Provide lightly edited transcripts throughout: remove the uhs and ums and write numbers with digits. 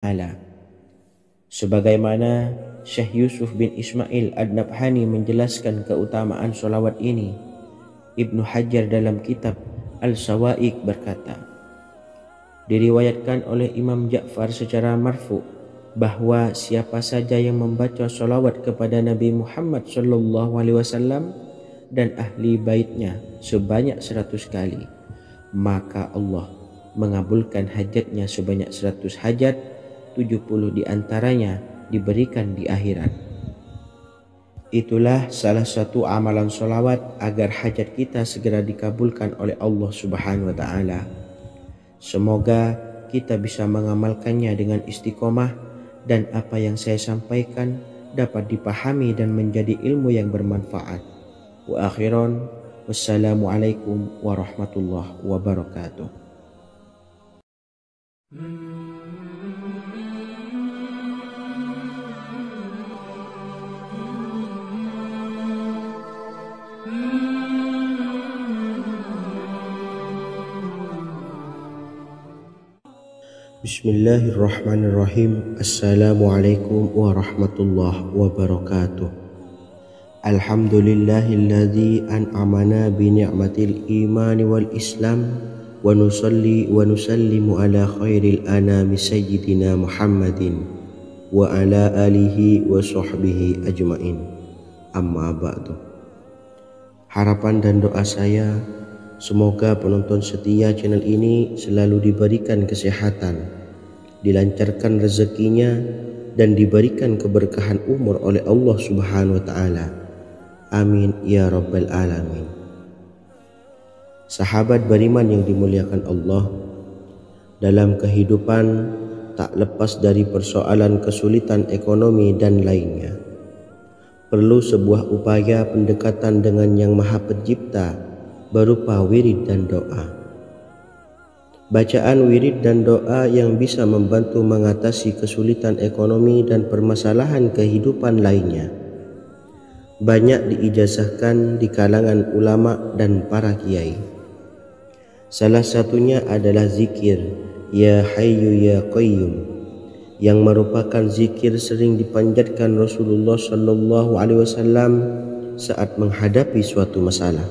Ta'ala. Sebagaimana Syekh Yusuf bin Ismail Ad-Nabhani menjelaskan keutamaan solawat ini, Ibnu Hajar dalam kitab Al-Sawa'iq berkata, diriwayatkan oleh Imam Ja'far secara marfu bahwa siapa saja yang membaca solawat kepada Nabi Muhammad SAW dan ahli baitnya sebanyak 100 kali, maka Allah mengabulkan hajatnya sebanyak 100 hajat, 70 diantaranya diberikan di akhirat. Itulah salah satu amalan solawat agar hajat kita segera dikabulkan oleh Allah Subhanahu wa Ta'ala. Semoga kita bisa mengamalkannya dengan istiqomah dan apa yang saya sampaikan dapat dipahami dan menjadi ilmu yang bermanfaat. Wa akhiran, wassalamualaikum warahmatullahi wabarakatuh. Bismillahirrahmanirrahim. Assalamualaikum warahmatullahi wabarakatuh. Alhamdulillahilladzi an'amana bi ni'matil imani wal islam wa nusalli wa nusallimu ala khairil anami sayyidina Muhammadin wa ala alihi wa sahbihi ajmain. Amma ba'du. Harapan dan doa saya, semoga penonton setia channel ini selalu diberikan kesehatan, dilancarkan rezekinya, dan diberikan keberkahan umur oleh Allah Subhanahu wa Ta'ala. Amin ya rabbal alamin. Sahabat beriman yang dimuliakan Allah, dalam kehidupan tak lepas dari persoalan kesulitan ekonomi dan lainnya. Perlu sebuah upaya pendekatan dengan Yang Maha Pencipta berupa wirid dan doa. Bacaan wirid dan doa yang bisa membantu mengatasi kesulitan ekonomi dan permasalahan kehidupan lainnya banyak diijazahkan di kalangan ulama dan para kiai. Salah satunya adalah zikir Ya Hayyu Ya Qayyum, yang merupakan zikir sering dipanjatkan Rasulullah SAW saat menghadapi suatu masalah,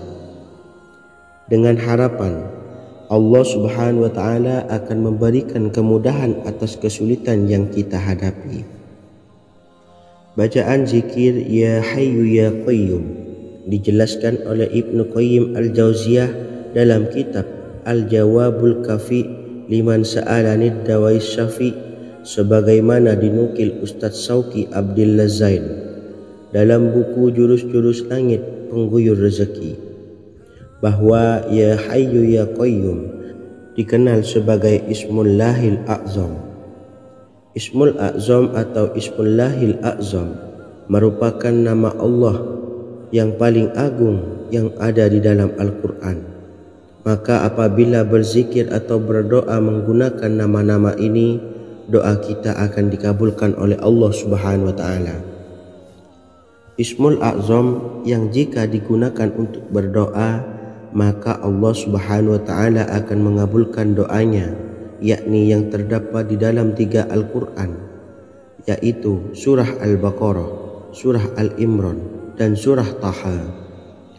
dengan harapan Allah Subhanahu wa Ta'ala akan memberikan kemudahan atas kesulitan yang kita hadapi. Bacaan zikir Ya Hayyu Ya Qayyum dijelaskan oleh Ibnu Qayyim Al-Jauziyah dalam kitab Al-Jawabul Kafi liman sa'alanid dawais syafi, sebagaimana dinukil Ustadz Sauki Abdillah Zain dalam buku Jurus-Jurus Langit Pengguyur Rezeki, bahwa Ya Hayyu Ya Qayyum dikenal sebagai Ismullahil A'zam. Ismul A'zam atau Ismullahil A'zam merupakan nama Allah yang paling agung yang ada di dalam Al-Quran. Maka apabila berzikir atau berdoa menggunakan nama-nama ini, doa kita akan dikabulkan oleh Allah Subhanahu wa Ta'ala. Ismul A'zam yang jika digunakan untuk berdoa, maka Allah Subhanahu wa Ta'ala akan mengabulkan doanya, yakni yang terdapat di dalam 3 Al-Quran, yaitu surah Al-Baqarah, surah Al-Imran, dan surah Taha.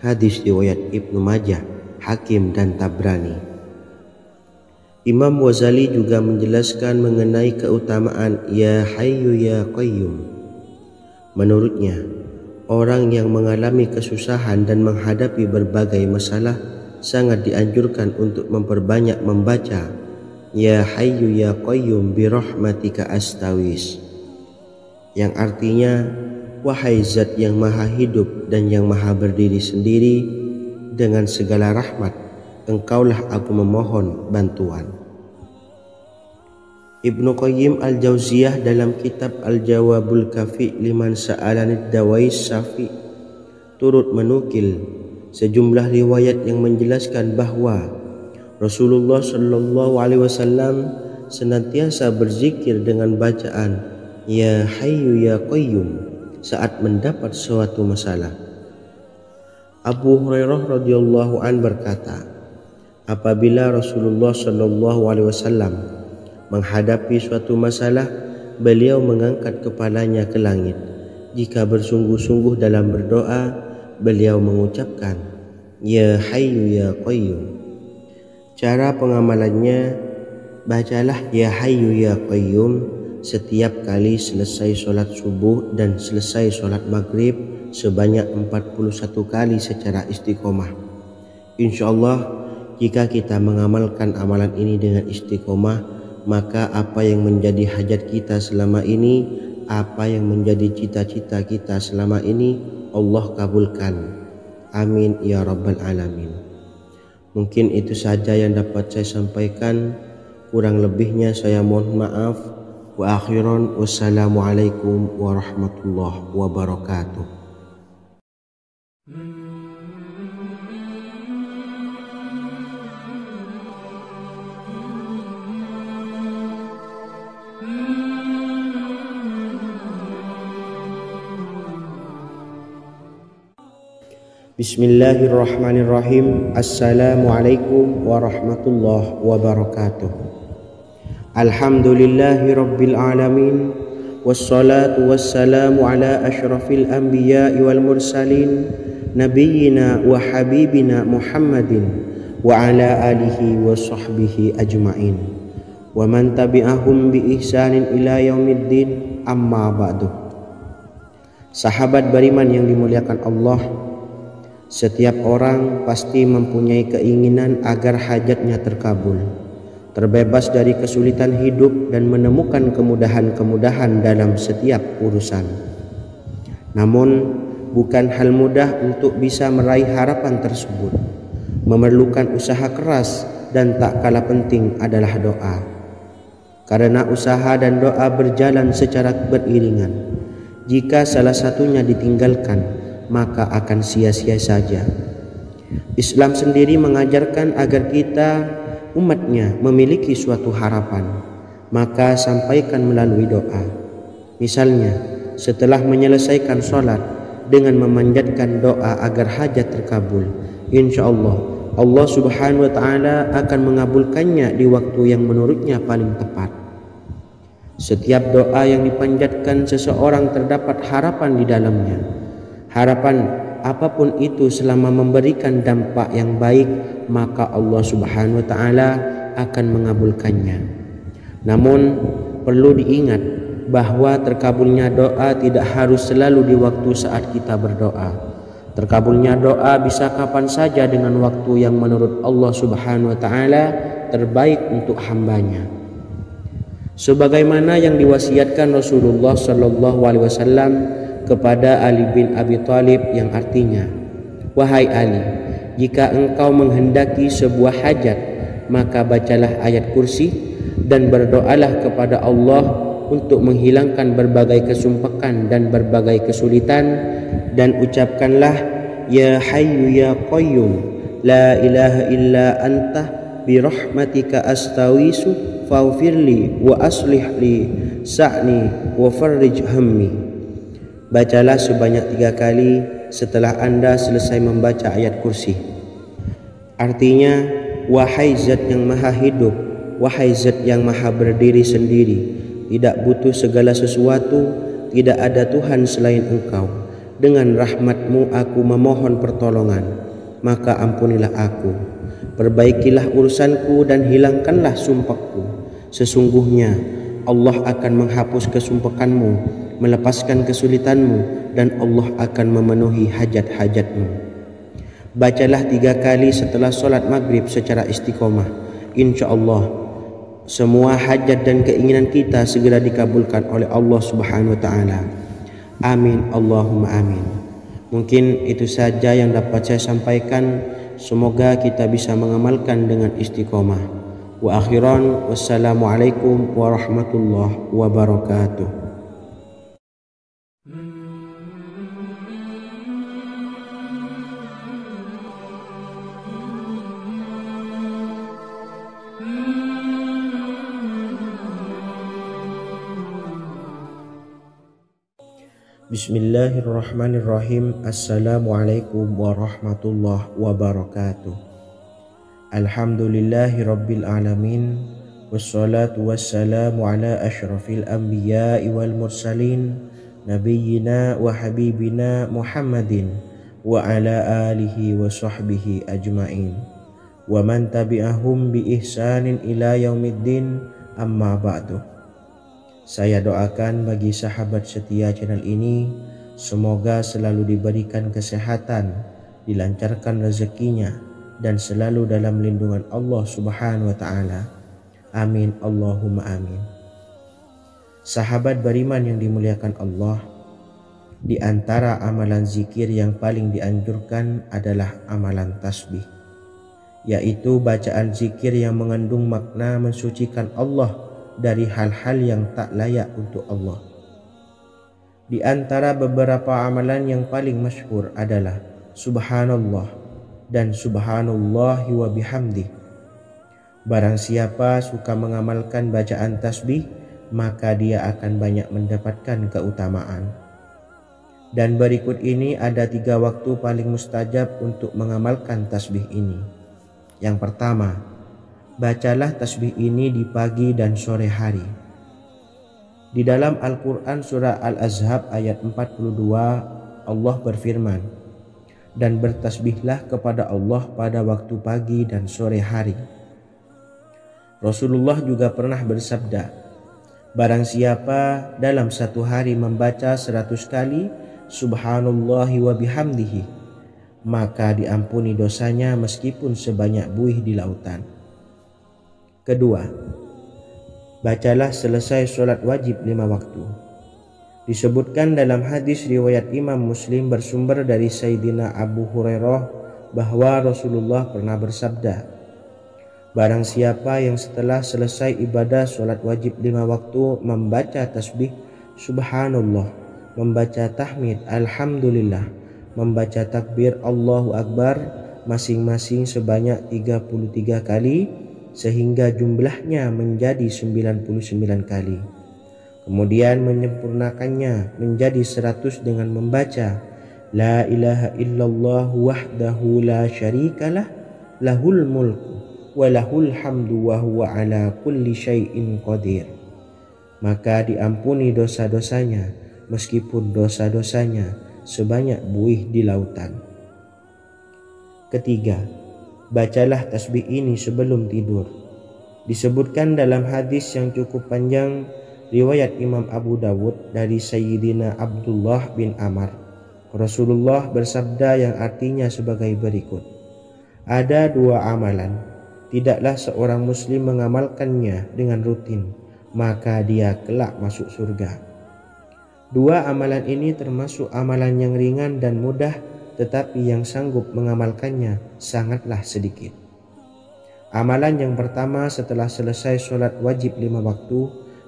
Hadis riwayat Ibnu Majah, Hakim, dan Tabrani. Imam Ghazali juga menjelaskan mengenai keutamaan Ya Hayyu Ya Qayyum. Menurutnya, orang yang mengalami kesusahan dan menghadapi berbagai masalah sangat dianjurkan untuk memperbanyak membaca Ya Hayyu Ya Qayyum bi rahmatika astawis, yang artinya, wahai zat yang maha hidup dan yang maha berdiri sendiri, dengan segala rahmat engkaulah aku memohon bantuan. Ibnu Qayyim Al-Jauziyah dalam kitab Al-Jawabul Kafi liman sa'alanid dawais syafi turut menukil sejumlah riwayat yang menjelaskan bahwa Rasulullah SAW senantiasa berzikir dengan bacaan Ya Hayyu Ya Qayyum saat mendapat suatu masalah. Abu Hurairah radhiyallahu an berkata, apabila Rasulullah SAW Menghadapi suatu masalah, beliau mengangkat kepalanya ke langit. Jika bersungguh-sungguh dalam berdoa, beliau mengucapkan, Ya Hayyu Ya Qayyum. Cara pengamalannya, bacalah Ya Hayyu Ya Qayyum setiap kali selesai sholat subuh dan selesai sholat maghrib sebanyak 41 kali secara istiqomah. InsyaAllah, jika kita mengamalkan amalan ini dengan istiqomah, maka apa yang menjadi hajat kita selama ini, apa yang menjadi cita-cita kita selama ini, Allah kabulkan. Amin ya rabbal alamin. Mungkin itu saja yang dapat saya sampaikan. Kurang lebihnya saya mohon maaf. Wa akhiran, wassalamualaikum warahmatullahi wabarakatuh. Bismillahirrahmanirrahim. Assalamualaikum warahmatullahi wabarakatuh. Alhamdulillahi rabbil alamin. Wassalatu wassalamu ala ashrafil anbiya'i wal mursalin, nabiyyina wa habibina Muhammadin wa ala alihi wa sahbihi ajma'in, wa man tabi'ahum bi ihsanin ila yaumiddin, amma ba'du. Sahabat beriman yang dimuliakan Allah, setiap orang pasti mempunyai keinginan agar hajatnya terkabul, terbebas dari kesulitan hidup dan menemukan kemudahan-kemudahan dalam setiap urusan. Namun, bukan hal mudah untuk bisa meraih harapan tersebut. Memerlukan usaha keras dan tak kalah penting adalah doa. Karena usaha dan doa berjalan secara beriringan. Jika salah satunya ditinggalkan, maka akan sia-sia saja. Islam sendiri mengajarkan agar kita umatnya memiliki suatu harapan, maka sampaikan melalui doa. Misalnya, setelah menyelesaikan sholat dengan memanjatkan doa agar hajat terkabul, insyaallah Allah subhanahu wa ta'ala akan mengabulkannya di waktu yang menurutnya paling tepat. Setiap doa yang dipanjatkan seseorang terdapat harapan di dalamnya. Harapan apapun itu selama memberikan dampak yang baik, maka Allah subhanahu wa ta'ala akan mengabulkannya. Namun perlu diingat bahwa terkabulnya doa tidak harus selalu di waktu saat kita berdoa. Terkabulnya doa bisa kapan saja dengan waktu yang menurut Allah subhanahu wa ta'ala terbaik untuk hambanya. Sebagaimana yang diwasiatkan Rasulullah sallallahu alaihi wasallam kepada Ali bin Abi Thalib, yang artinya, Wahai Ali, jika engkau menghendaki sebuah hajat, maka bacalah ayat kursi dan berdoalah kepada Allah untuk menghilangkan berbagai kesumpakan dan berbagai kesulitan, dan ucapkanlah Ya Hayyu Ya Qayyum, La ilaha illa anta birahmatika astawisu faghfirli wa aslih li sa'ni wa farrij hammi. Bacalah sebanyak 3 kali setelah Anda selesai membaca ayat kursi. Artinya, wahai zat yang maha hidup, wahai zat yang maha berdiri sendiri, tidak butuh segala sesuatu, tidak ada Tuhan selain Engkau. Dengan rahmat-Mu aku memohon pertolongan, maka ampunilah aku. Perbaikilah urusanku dan hilangkanlah sumpahku. Sesungguhnya Allah akan menghapus kesumpakanmu, melepaskan kesulitanmu, dan Allah akan memenuhi hajat-hajatmu. Bacalah 3 kali setelah sholat maghrib secara istiqomah. InsyaAllah semua hajat dan keinginan kita segera dikabulkan oleh Allah subhanahu wa ta'ala. Amin Allahumma amin. Mungkin itu saja yang dapat saya sampaikan. Semoga kita bisa mengamalkan dengan istiqomah. Wa akhiran, wassalamualaikum warahmatullahi wabarakatuh. Bismillahirrahmanirrahim. Assalamualaikum warahmatullahi wabarakatuh. Alhamdulillahi rabbil alamin. wassalatu wassalamu ala asyrafil anbiya'i wal mursalin nabiyyina wa habibina Muhammadin wa ala alihi wa sahbihi ajma'in wa man tabi'ahum bi ihsanin ila yaumiddin, amma ba'du. Saya doakan bagi sahabat setia channel ini, semoga selalu diberikan kesehatan, dilancarkan rezekinya, dan selalu dalam lindungan Allah Subhanahu wa ta'ala. Amin Allahumma amin. Sahabat beriman yang dimuliakan Allah, di antara amalan zikir yang paling dianjurkan adalah amalan tasbih, yaitu bacaan zikir yang mengandung makna mensucikan Allah dari hal-hal yang tak layak untuk Allah. Di antara beberapa amalan yang paling masyhur adalah Subhanallah dan Subhanallahi wa bihamdih. Barang siapa suka mengamalkan bacaan tasbih, maka dia akan banyak mendapatkan keutamaan. Dan berikut ini ada 3 waktu paling mustajab untuk mengamalkan tasbih ini. Yang pertama, bacalah tasbih ini di pagi dan sore hari. Di dalam Al-Quran surah Al-Ahzab ayat 42, Allah berfirman, dan bertasbihlah kepada Allah pada waktu pagi dan sore hari. Rasulullah juga pernah bersabda, barang siapa dalam satu hari membaca 100 kali Subhanallahi wa bihamdihi, maka diampuni dosanya meskipun sebanyak buih di lautan. Kedua, bacalah selesai sholat wajib 5 waktu. Disebutkan dalam hadis riwayat Imam Muslim bersumber dari Sayyidina Abu Hurairah bahwa Rasulullah pernah bersabda, barang siapa yang setelah selesai ibadah sholat wajib 5 waktu membaca tasbih Subhanallah, membaca tahmid Alhamdulillah, membaca takbir Allahu Akbar masing-masing sebanyak 33 kali sehingga jumlahnya menjadi 99 kali. Kemudian menyempurnakannya menjadi 100 dengan membaca La ilaha illallah wahdahu la syarikalah lahul mulku walahul hamdu wa huwa ala kulli syai'in qadir. Maka diampuni dosa-dosanya meskipun dosa-dosanya sebanyak buih di lautan. Ketiga, bacalah tasbih ini sebelum tidur. Disebutkan dalam hadis yang cukup panjang riwayat Imam Abu Dawud dari Sayyidina Abdullah bin Amr, Rasulullah bersabda yang artinya sebagai berikut, ada 2 amalan, tidaklah seorang muslim mengamalkannya dengan rutin, maka dia kelak masuk surga. 2 amalan ini termasuk amalan yang ringan dan mudah, tetapi yang sanggup mengamalkannya sangatlah sedikit. Amalan yang pertama setelah selesai sholat wajib 5 waktu,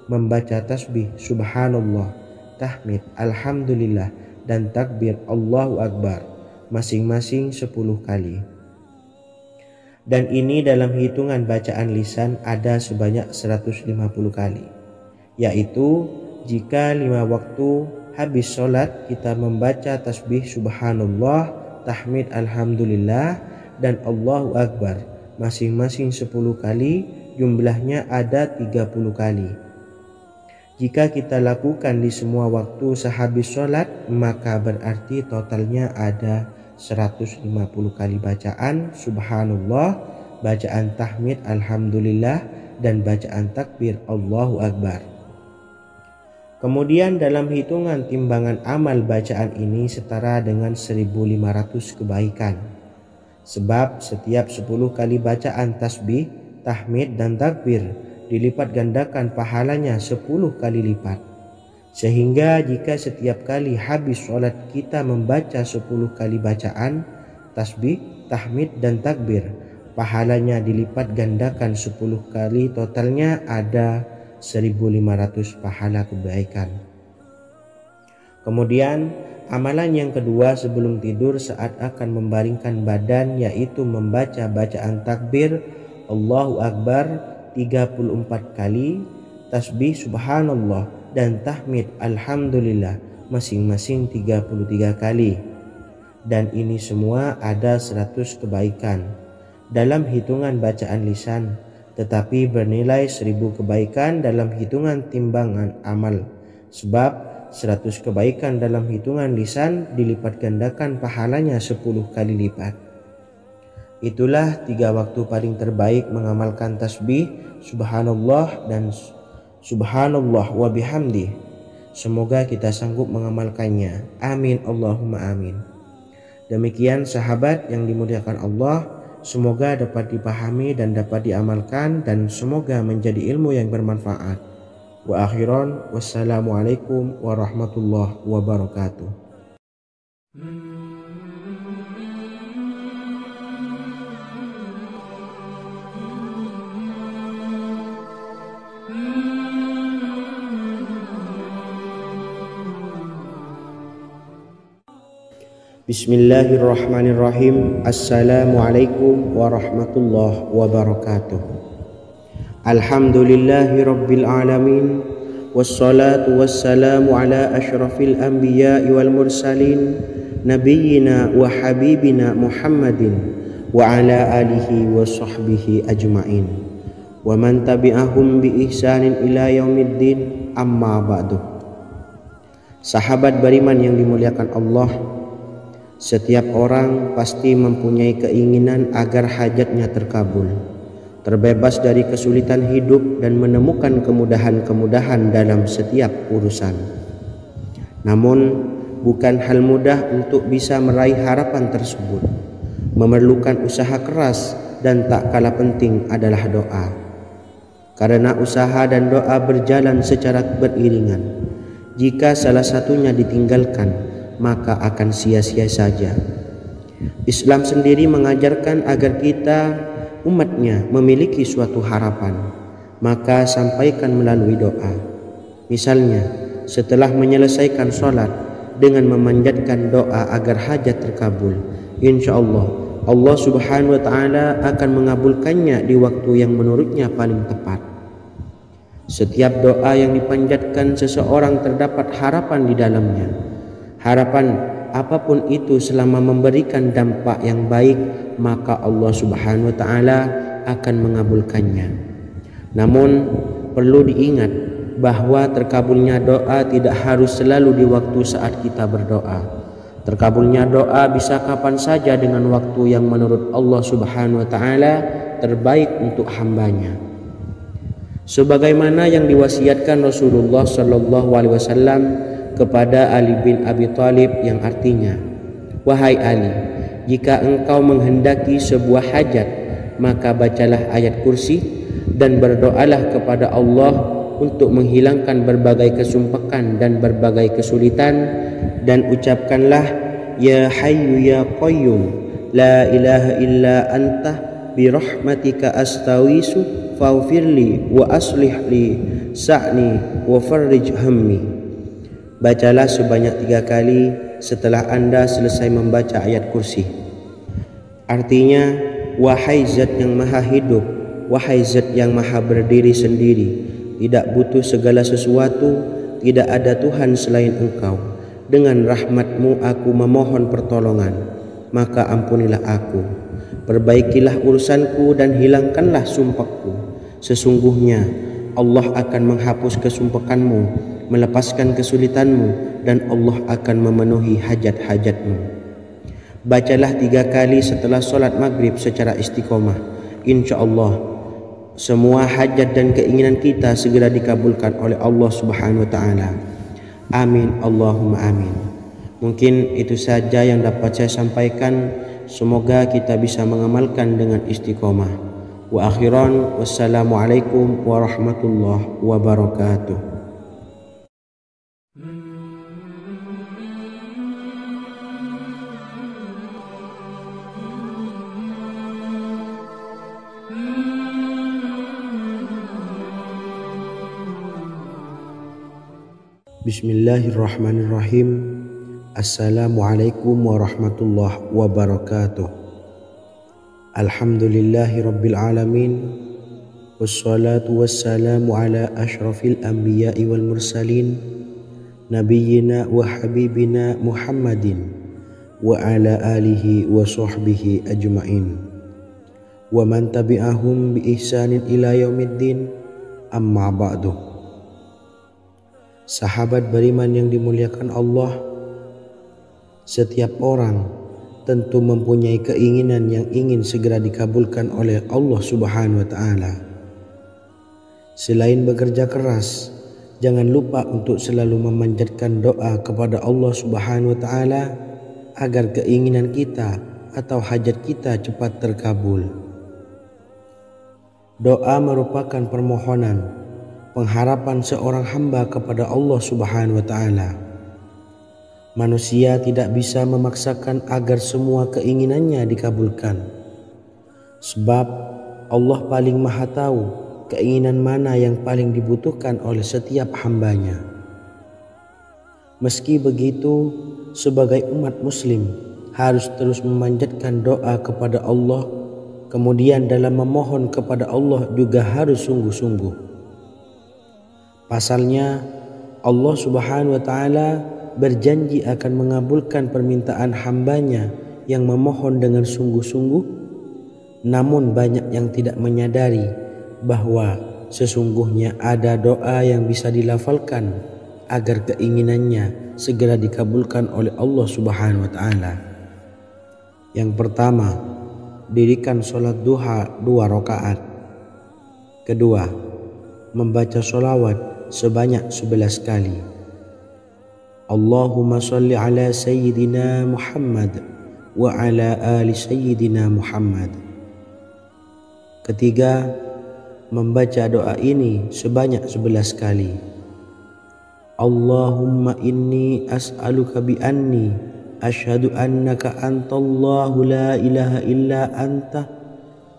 membaca tasbih Subhanallah, tahmid Alhamdulillah, dan takbir Allahu Akbar masing-masing 10 kali. Dan ini dalam hitungan bacaan lisan ada sebanyak 150 kali, yaitu jika 5 waktu habis sholat kita membaca tasbih Subhanallah, tahmid Alhamdulillah, dan Allahu Akbar masing-masing 10 kali, jumlahnya ada 30 kali. Jika kita lakukan di semua waktu sehabis sholat, maka berarti totalnya ada 150 kali bacaan Subhanallah, bacaan tahmid Alhamdulillah, dan bacaan takbir Allahu Akbar. Kemudian dalam hitungan timbangan amal bacaan ini setara dengan 1500 kebaikan. Sebab setiap 10 kali bacaan tasbih, tahmid, dan takbir dilipat gandakan pahalanya 10 kali lipat. Sehingga jika setiap kali habis sholat kita membaca 10 kali bacaan tasbih, tahmid, dan takbir, pahalanya dilipat gandakan 10 kali, totalnya ada 1500 pahala kebaikan. Kemudian amalan yang kedua sebelum tidur saat akan membaringkan badan, yaitu membaca bacaan takbir Allahu Akbar 34 kali, tasbih Subhanallah, dan tahmid Alhamdulillah masing-masing 33 kali. Dan ini semua ada 100 kebaikan. Dalam hitungan bacaan lisan tetapi bernilai 1000 kebaikan dalam hitungan timbangan amal. Sebab 100 kebaikan dalam hitungan lisan dilipat gandakan pahalanya 10 kali lipat. Itulah 3 waktu paling terbaik mengamalkan tasbih subhanallah dan subhanallah wa bihamdih. Semoga kita sanggup mengamalkannya. Amin Allahumma amin. Demikian sahabat yang dimuliakan Allah, semoga dapat dipahami dan dapat diamalkan, dan semoga menjadi ilmu yang bermanfaat. Wa akhiran, wassalamualaikum warahmatullahi wabarakatuh. Bismillahirrahmanirrahim. Assalamualaikum warahmatullahi wabarakatuh. Alhamdulillahi rabbil alamin, wassalatu wassalamu ala ashrafil anbiya'i wal mursalin, nabiyyina wa habibina Muhammadin wa ala alihi wa sahbihi ajma'in, wa man tabi'ahum bi ihsanin ila yaumiddin, amma ba'du. Sahabat beriman yang dimuliakan Allah, setiap orang pasti mempunyai keinginan agar hajatnya terkabul, terbebas dari kesulitan hidup dan menemukan kemudahan-kemudahan dalam setiap urusan. Namun, bukan hal mudah untuk bisa meraih harapan tersebut. Memerlukan usaha keras dan tak kalah penting adalah doa. Karena usaha dan doa berjalan secara beriringan. Jika salah satunya ditinggalkan, maka akan sia-sia saja. Islam sendiri mengajarkan agar kita umatnya memiliki suatu harapan, maka sampaikan melalui doa. Misalnya, setelah menyelesaikan sholat dengan memanjatkan doa agar hajat terkabul, insya Allah subhanahu wa ta'ala akan mengabulkannya di waktu yang menurutnya paling tepat. Setiap doa yang dipanjatkan seseorang terdapat harapan di dalamnya. Harapan apapun itu selama memberikan dampak yang baik, maka Allah subhanahu wa ta'ala akan mengabulkannya. Namun perlu diingat bahwa terkabulnya doa tidak harus selalu di waktu saat kita berdoa. Terkabulnya doa bisa kapan saja dengan waktu yang menurut Allah subhanahu wa ta'ala terbaik untuk hambanya. Sebagaimana yang diwasiatkan Rasulullah sallallahu alaihi wasallam kepada Ali bin Abi Thalib, yang artinya, wahai Ali, jika engkau menghendaki sebuah hajat, maka bacalah ayat kursi dan berdoalah kepada Allah untuk menghilangkan berbagai kesumpakan dan berbagai kesulitan, dan ucapkanlah, ya hayyu ya qayyum la ilaha illa anta birahmatika astawisu faghfirli wa aslih li sa'ni wa farrij hammi. Bacalah sebanyak 3 kali setelah Anda selesai membaca ayat kursi. Artinya, wahai zat yang maha hidup, wahai zat yang maha berdiri sendiri, tidak butuh segala sesuatu, tidak ada Tuhan selain Engkau. Dengan rahmat-Mu aku memohon pertolongan, maka ampunilah aku. Perbaikilah urusanku dan hilangkanlah sumpahku. Sesungguhnya Allah akan menghapus kesumpahanmu, melepaskan kesulitanmu, dan Allah akan memenuhi hajat-hajatmu. Bacalah 3 kali setelah solat maghrib secara istiqomah. Insya Allah semua hajat dan keinginan kita segera dikabulkan oleh Allah subhanahu wa ta'ala. Amin Allahumma amin. Mungkin itu saja yang dapat saya sampaikan. Semoga kita bisa mengamalkan dengan istiqomah. Wa akhiran, wassalamualaikum warahmatullahi wabarakatuh. Bismillahirrahmanirrahim. Assalamualaikum warahmatullahi wabarakatuh. Alhamdulillahi rabbil alamin, wassalatu wassalamu ala ashrafil anbiya'i wal mursalin, nabiyyina wa habibina Muhammadin wa ala alihi wa sahbihi ajma'in, wa man tabi'ahum bi ihsanin ila yaumiddin, amma ba'du. Sahabat beriman yang dimuliakan Allah, setiap orang tentu mempunyai keinginan yang ingin segera dikabulkan oleh Allah Subhanahu wa taala. Selain bekerja keras, jangan lupa untuk selalu memanjatkan doa kepada Allah Subhanahu wa taala agar keinginan kita atau hajat kita cepat terkabul. Doa merupakan permohonan, pengharapan seorang hamba kepada Allah Subhanahu wa taala. Manusia tidak bisa memaksakan agar semua keinginannya dikabulkan. Sebab Allah paling maha tahu keinginan mana yang paling dibutuhkan oleh setiap hambanya. Meski begitu, sebagai umat muslim harus terus memanjatkan doa kepada Allah, kemudian dalam memohon kepada Allah juga harus sungguh-sungguh. Pasalnya Allah Subhanahu wa taala berjanji akan mengabulkan permintaan hambanya yang memohon dengan sungguh-sungguh. Namun banyak yang tidak menyadari bahwa sesungguhnya ada doa yang bisa dilafalkan agar keinginannya segera dikabulkan oleh Allah Subhanahu wa taala. Yang pertama, dirikan sholat duha 2 rakaat. Kedua, membaca sholawat sebanyak 11 kali. Allahumma sholli ala sayyidina Muhammad wa ala ali sayyidina Muhammad. Ketiga, membaca doa ini sebanyak 11 kali. Allahumma inni as'aluka bi anni asyhadu annaka antallahu la ilaha illa anta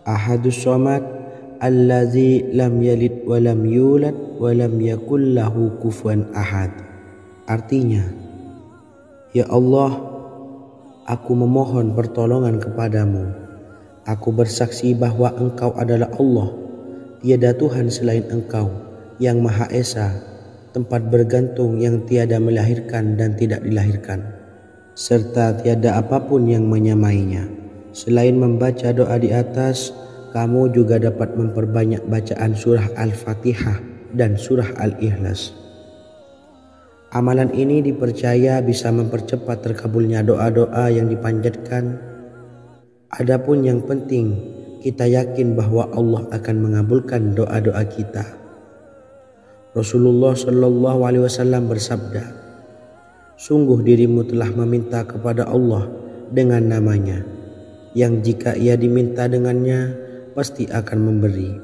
ahadus somad allazi lam yalid wa lam yulad wa lam yakul lahu kufuwan ahad. Artinya, ya Allah, aku memohon pertolongan kepadamu. Aku bersaksi bahwa Engkau adalah Allah, tiada Tuhan selain Engkau yang Maha Esa, tempat bergantung yang tiada melahirkan dan tidak dilahirkan, serta tiada apapun yang menyamainya. Selain membaca doa di atas, kamu juga dapat memperbanyak bacaan surah Al-Fatihah dan surah Al-Ikhlas. Amalan ini dipercaya bisa mempercepat terkabulnya doa-doa yang dipanjatkan. Adapun yang penting, kita yakin bahwa Allah akan mengabulkan doa-doa kita. Rasulullah Shallallahu Alaihi Wasallam bersabda, sungguh dirimu telah meminta kepada Allah dengan namanya, yang jika ia diminta dengannya, pasti akan memberi,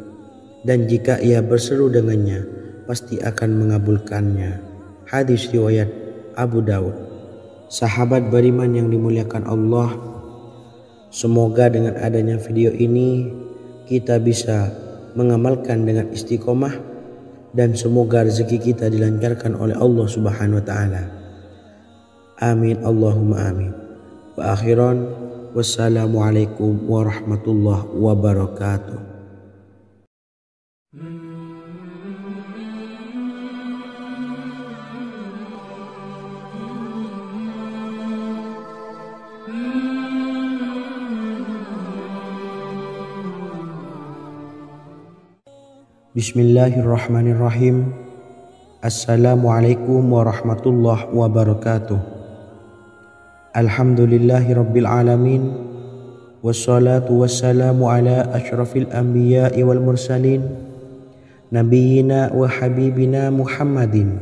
dan jika ia berseru dengannya, pasti akan mengabulkannya. Hadis riwayat Abu Daud. Sahabat beriman yang dimuliakan Allah, semoga dengan adanya video ini kita bisa mengamalkan dengan istiqomah, dan semoga rezeki kita dilancarkan oleh Allah Subhanahu wa taala. Amin Allahumma amin. Wa akhiran, wassalamualaikum warahmatullahi wabarakatuh. Bismillahirrahmanirrahim. Assalamualaikum warahmatullahi wabarakatuh. Alhamdulillahi rabbil alamin, wassalatu wassalamu ala asyrafil anbiya'i wal mursalin, nabiyyina wa habibina Muhammadin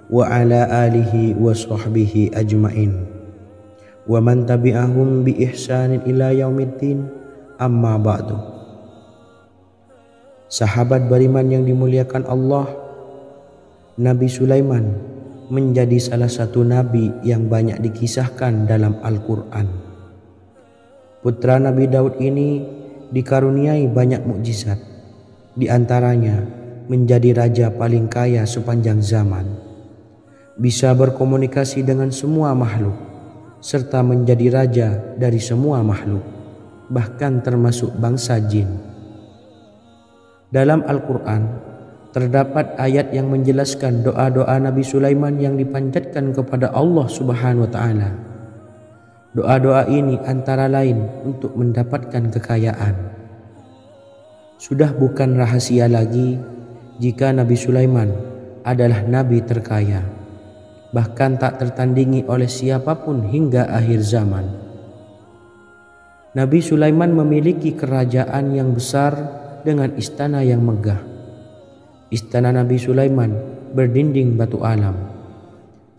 wa ala alihi wa sahbihi ajmain, wa man tabi'ahum bi ihsanin ila yaumiddin, amma ba'du. Sahabat beriman yang dimuliakan Allah, Nabi Sulaiman menjadi salah satu nabi yang banyak dikisahkan dalam Al-Quran. Putra Nabi Daud ini dikaruniai banyak mukjizat, di antaranya menjadi raja paling kaya sepanjang zaman, bisa berkomunikasi dengan semua makhluk, serta menjadi raja dari semua makhluk, bahkan termasuk bangsa jin. Dalam Al-Quran terdapat ayat yang menjelaskan doa-doa Nabi Sulaiman yang dipanjatkan kepada Allah Subhanahu wa taala. Doa-doa ini antara lain untuk mendapatkan kekayaan, Sudah bukan rahasia lagi jika Nabi Sulaiman adalah nabi terkaya, bahkan tak tertandingi oleh siapapun hingga akhir zaman. Nabi Sulaiman memiliki kerajaan yang besar dengan istana yang megah. Istana Nabi Sulaiman berdinding batu alam,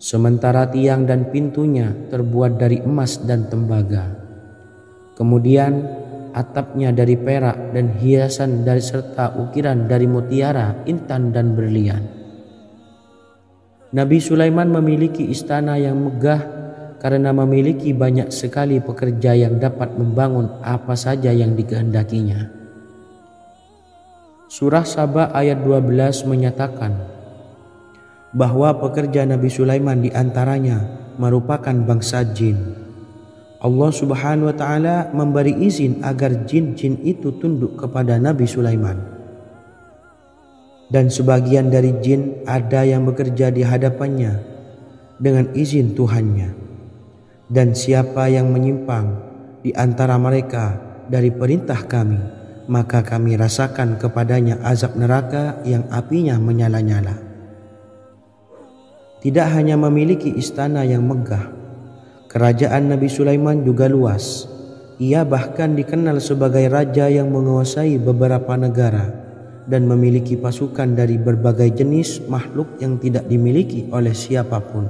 sementara tiang dan pintunya terbuat dari emas dan tembaga. Kemudian atapnya dari perak dan hiasan dari serta ukiran dari mutiara, intan dan berlian. Nabi Sulaiman memiliki istana yang megah karena memiliki banyak sekali pekerja yang dapat membangun apa saja yang dikehendakinya. Surah Saba ayat 12 menyatakan bahwa pekerja Nabi Sulaiman diantaranya merupakan bangsa jin. Allah Subhanahu wa Ta'ala memberi izin agar jin-jin itu tunduk kepada Nabi Sulaiman. Dan sebagian dari jin ada yang bekerja di hadapannya dengan izin Tuhannya. Dan siapa yang menyimpang di antara mereka dari perintah kami, maka kami rasakan kepadanya azab neraka yang apinya menyala-nyala. Tidak hanya memiliki istana yang megah, kerajaan Nabi Sulaiman juga luas. Ia bahkan dikenal sebagai raja yang menguasai beberapa negara dan memiliki pasukan dari berbagai jenis makhluk yang tidak dimiliki oleh siapapun.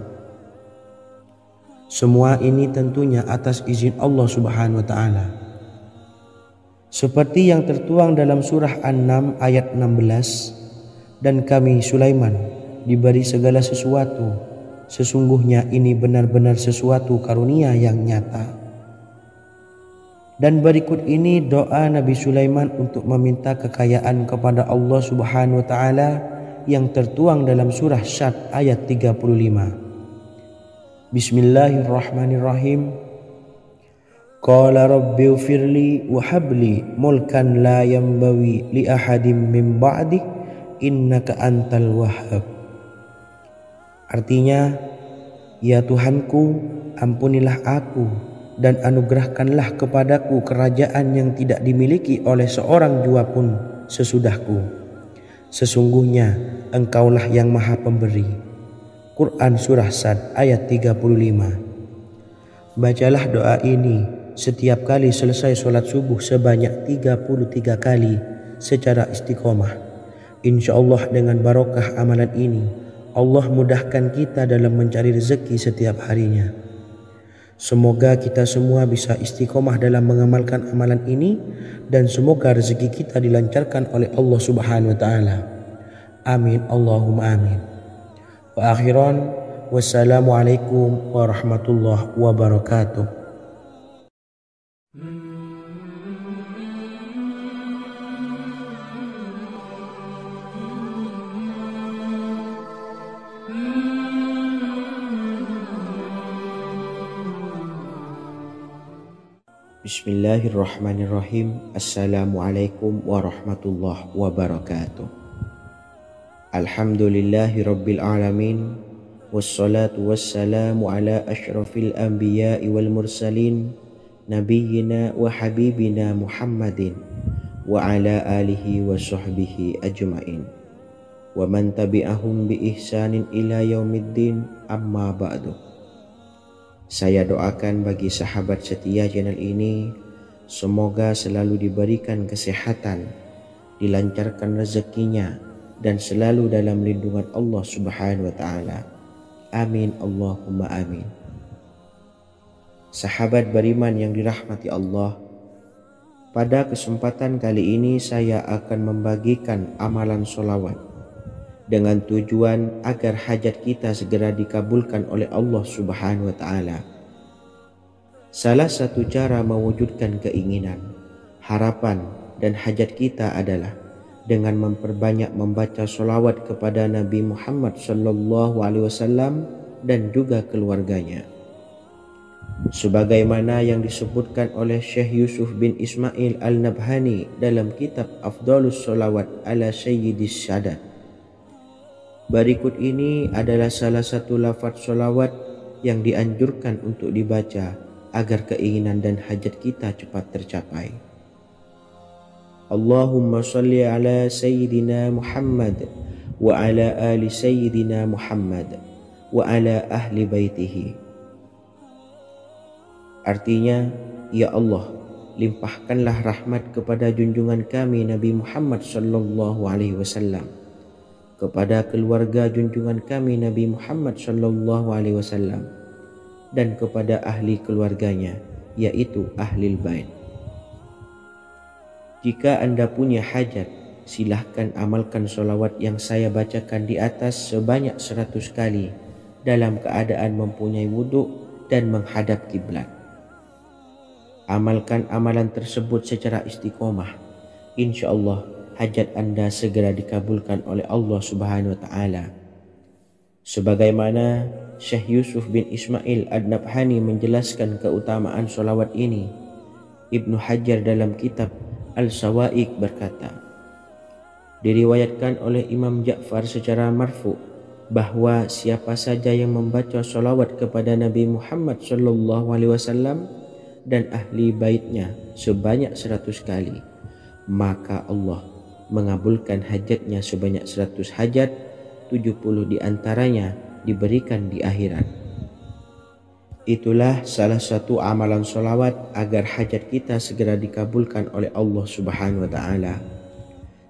Semua ini tentunya atas izin Allah Subhanahu wa Ta'ala. Seperti yang tertuang dalam surah An-Naml ayat 16, dan kami Sulaiman diberi segala sesuatu, sesungguhnya ini benar-benar sesuatu karunia yang nyata. Dan berikut ini doa Nabi Sulaiman untuk meminta kekayaan kepada Allah Subhanahu wa Ta'ala yang tertuang dalam surah Syad ayat 35. Bismillahirrahmanirrahim. Qala rabbi ufirli wa habli mulkan la yambawi li ahadim min ba'di innaka antal wahhab. Artinya, ya Tuhanku, ampunilah aku dan anugerahkanlah kepadaku kerajaan yang tidak dimiliki oleh seorang jua pun sesudahku. Sesungguhnya Engkaulah yang Maha Pemberi. Quran Surah Sad ayat 35. Bacalah doa ini setiap kali selesai sholat subuh sebanyak 33 kali secara istiqomah. Insya Allah dengan barokah amalan ini, Allah mudahkan kita dalam mencari rezeki setiap harinya. Semoga kita semua bisa istiqomah dalam mengamalkan amalan ini dan semoga rezeki kita dilancarkan oleh Allah Subhanahu wa Ta'ala. Amin Allahumma amin. Wa akhiran, wassalamualaikum warahmatullahi wabarakatuh. Bismillahirrahmanirrahim. Assalamualaikum warahmatullahi wabarakatuh. Alhamdulillahi rabbil alamin. Wassalatu wassalamu ala ashrafil anbiya'i wal mursalin, nabiyyina wa habibina Muhammadin wa ala alihi wa sahbihi ajma'in wa man tabi'ahum bi ihsanin ila yaumiddin, amma ba'du. Saya doakan bagi sahabat setia channel ini, semoga selalu diberikan kesehatan, dilancarkan rezekinya, dan selalu dalam lindungan Allah Subhanahu wa Ta'ala. Amin Allahumma amin. Sahabat beriman yang dirahmati Allah, pada kesempatan kali ini saya akan membagikan amalan sholawat dengan tujuan agar hajat kita segera dikabulkan oleh Allah Subhanahu wa Ta'ala. Salah satu cara mewujudkan keinginan, harapan, dan hajat kita adalah dengan memperbanyak membaca sholawat kepada Nabi Muhammad SAW dan juga keluarganya. Sebagaimana yang disebutkan oleh Syekh Yusuf bin Ismail Al-Nabhani dalam kitab Afdhalus Sholawat ala Sayyidis Sadat. Berikut ini adalah salah satu lafaz sholawat yang dianjurkan untuk dibaca agar keinginan dan hajat kita cepat tercapai. Allahumma salli ala Sayyidina Muhammad wa ala ali Sayyidina Muhammad wa ala ahli baitihi. Artinya, ya Allah, limpahkanlah rahmat kepada junjungan kami Nabi Muhammad sallallahu alaihi wasallam, kepada keluarga junjungan kami Nabi Muhammad sallallahu alaihi wasallam, dan kepada ahli keluarganya, yaitu ahlil bait. Jika Anda punya hajat, silahkan amalkan sholawat yang saya bacakan di atas sebanyak 100 kali dalam keadaan mempunyai wudhu dan menghadap kiblat. Amalkan amalan tersebut secara istiqomah. Insya Allah hajat Anda segera dikabulkan oleh Allah Subhanahu wa Ta'ala. Sebagaimana Syekh Yusuf bin Ismail Ad-Nabhani menjelaskan keutamaan sholawat ini, Ibnu Hajar dalam kitab Al-Sawa'iq berkata, diriwayatkan oleh Imam Ja'far secara marfu bahwa siapa saja yang membaca sholawat kepada Nabi Muhammad sallallahu alaihi wasallam dan ahli baitnya sebanyak 100 kali, maka Allah mengabulkan hajatnya sebanyak 100 hajat, 70 diantaranya diberikan di akhirat. Itulah salah satu amalan sholawat agar hajat kita segera dikabulkan oleh Allah Subhanahu wa Ta'ala.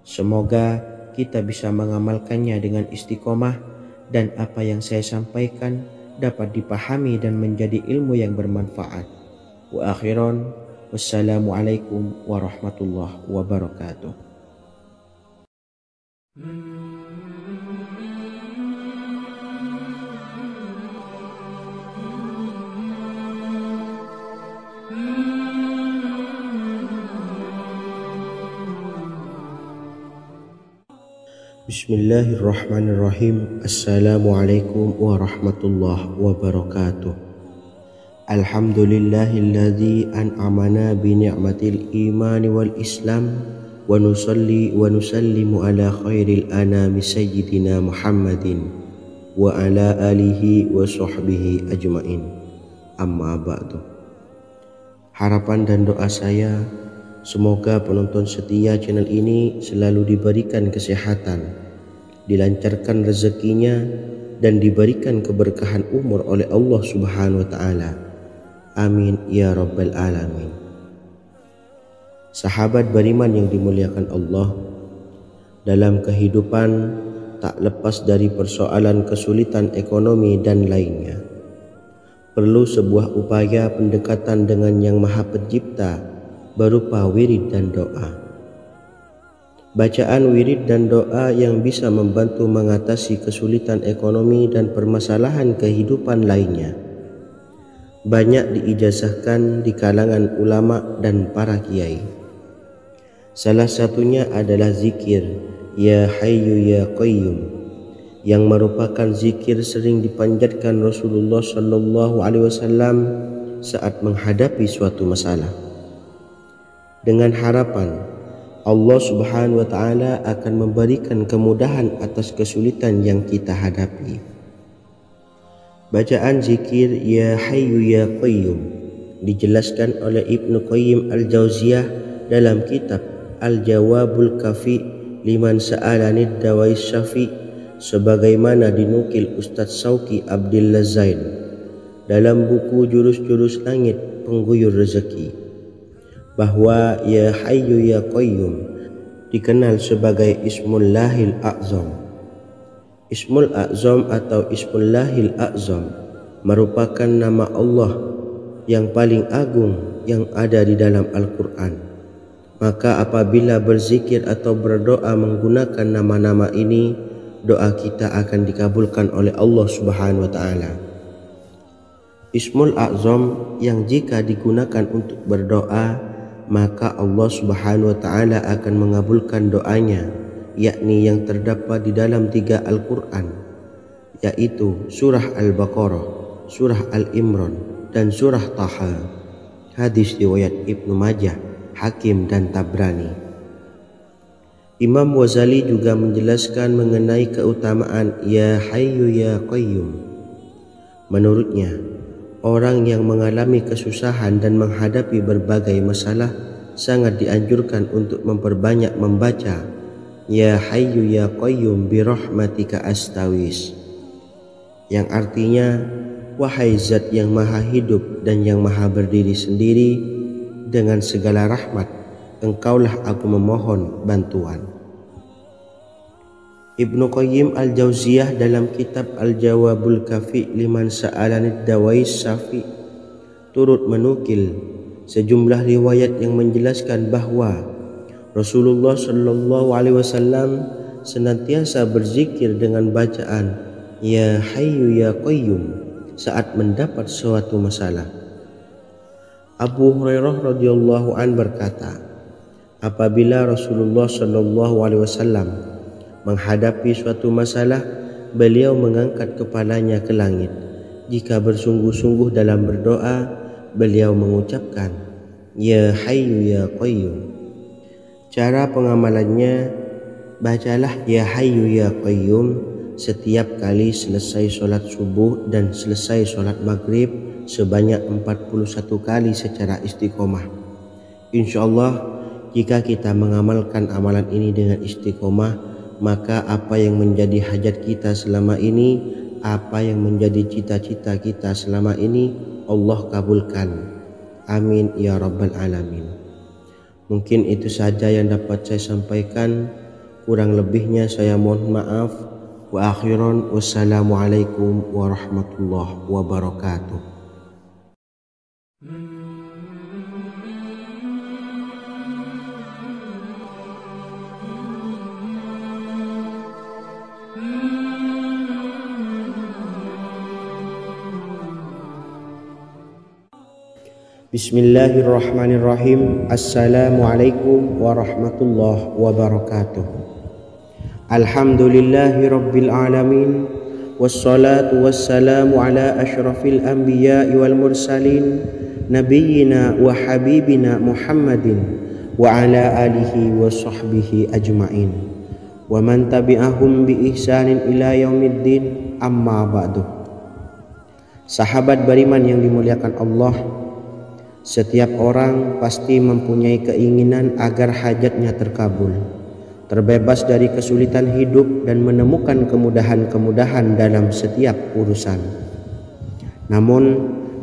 Semoga kita bisa mengamalkannya dengan istiqomah dan apa yang saya sampaikan dapat dipahami dan menjadi ilmu yang bermanfaat. Wa akhiran, wassalamualaikum warahmatullahi wabarakatuh. Bismillahirrahmanirrahim. Assalamualaikum warahmatullahi wabarakatuh. Alhamdulillahilladzi an'amana bi ni'matil imani wal islam wa nusalli wa nusallimu ala khairil anami sayyidina Muhammadin wa ala alihi wa sahbihi ajmain. Amma ba'du. Harapan dan doa saya, semoga penonton setia channel ini selalu diberikan kesehatan, dilancarkan rezekinya, dan diberikan keberkahan umur oleh Allah Subhanahu wa Ta'ala. Amin ya rabbal alamin. Sahabat beriman yang dimuliakan Allah, dalam kehidupan tak lepas dari persoalan kesulitan ekonomi dan lainnya. Perlu sebuah upaya pendekatan dengan Yang Maha Pencipta berupa wirid dan doa. Bacaan wirid dan doa yang bisa membantu mengatasi kesulitan ekonomi dan permasalahan kehidupan lainnya banyak diijazahkan di kalangan ulama dan para kiai. Salah satunya adalah zikir Ya Hayyu Ya Qayyum, yang merupakan zikir sering dipanjatkan Rasulullah sallallahu alaihi wasallam saat menghadapi suatu masalah, dengan harapan Allah Subhanahu wa Ta'ala akan memberikan kemudahan atas kesulitan yang kita hadapi. Bacaan zikir Ya Hayyu Ya Qayyum dijelaskan oleh Ibnu Qayyim Al-Jauziyah dalam kitab Al-Jawabul Kafi liman sa'alanid dawais syafi, sebagaimana dinukil Ustadz Sauki Abdillah Zain dalam buku Jurus-Jurus Langit Pengguyur Rezeki, bahwa Ya Hayyu Ya Qayyum dikenal sebagai Ismullahil A'zam. Ismul A'zam atau Ismullahil A'zam merupakan nama Allah yang paling agung yang ada di dalam Al-Quran. Maka apabila berzikir atau berdoa menggunakan nama-nama ini, doa kita akan dikabulkan oleh Allah Subhanahu wa Ta'ala. Ismul A'zam yang jika digunakan untuk berdoa, maka Allah Subhanahu wa Ta'ala akan mengabulkan doanya, yakni yang terdapat di dalam 3 Al-Quran, yaitu surah Al-Baqarah, surah Al-Imran, dan surah Taha. Hadis riwayat Ibnu Majah, Hakim, dan Tabrani. Imam Ghazali juga menjelaskan mengenai keutamaan Ya Hayyu Ya Qayyum. Menurutnya, orang yang mengalami kesusahan dan menghadapi berbagai masalah sangat dianjurkan untuk memperbanyak membaca Ya Hayyu Ya Qayyum bi rahmatika astaghis, yang artinya wahai zat yang maha hidup dan yang maha berdiri sendiri, dengan segala rahmat engkaulah aku memohon bantuan. Ibnu Qayyim Al-Jauziyah dalam kitab Al-Jawabul Kafi liman sa'alanid dawais syafi turut menukil sejumlah riwayat yang menjelaskan bahwa Rasulullah Shallallahu Alaihi Wasallam senantiasa berzikir dengan bacaan Ya Hayyu Ya Qayyum saat mendapat suatu masalah. Abu Hurairah radhiyallahu an berkata, apabila Rasulullah Shallallahu Alaihi Wasallam menghadapi suatu masalah, beliau mengangkat kepalanya ke langit. Jika bersungguh-sungguh dalam berdoa, beliau mengucapkan Ya Hayyu Ya Qayyum. Cara pengamalannya, bacalah Ya Hayyu Ya Qayyum setiap kali selesai sholat subuh dan selesai sholat maghrib sebanyak 41 kali secara istiqomah. Insyaallah, jika kita mengamalkan amalan ini dengan istiqomah, maka apa yang menjadi hajat kita selama ini, apa yang menjadi cita-cita kita selama ini, Allah kabulkan. Amin ya rabbal alamin. Mungkin itu saja yang dapat saya sampaikan. Kurang lebihnya saya mohon maaf. Wa akhiran, wassalamualaikum warahmatullahi wabarakatuh. Bismillahirrahmanirrahim. Assalamualaikum warahmatullahi wabarakatuh. Alhamdulillahi rabbil alamin, wassalatu wassalamu ala asyrafil anbiya'i wal mursalin, nabiyyina wa habibina Muhammadin wa ala alihi wa sahbihi ajma'in, wa man tabi'ahum bi ihsanin ila yaumiddin, amma ba'du. Sahabat beriman yang dimuliakan Allah, setiap orang pasti mempunyai keinginan agar hajatnya terkabul, terbebas dari kesulitan hidup dan menemukan kemudahan-kemudahan dalam setiap urusan. Namun,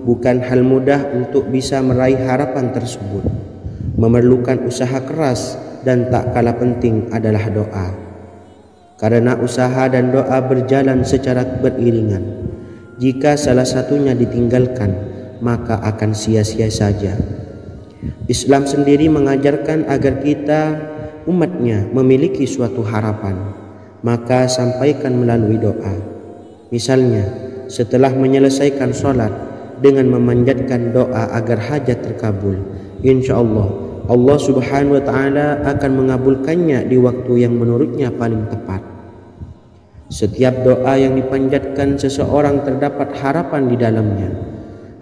bukan hal mudah untuk bisa meraih harapan tersebut. Memerlukan usaha keras dan tak kalah penting adalah doa. Karena usaha dan doa berjalan secara beriringan. Jika salah satunya ditinggalkan, maka akan sia-sia saja. Islam sendiri mengajarkan agar kita umatnya memiliki suatu harapan, maka sampaikan melalui doa. Misalnya, setelah menyelesaikan sholat dengan memanjatkan doa agar hajat terkabul, insyaallah Allah Subhanahu wa Ta'ala akan mengabulkannya di waktu yang menurutnya paling tepat. Setiap doa yang dipanjatkan seseorang terdapat harapan di dalamnya.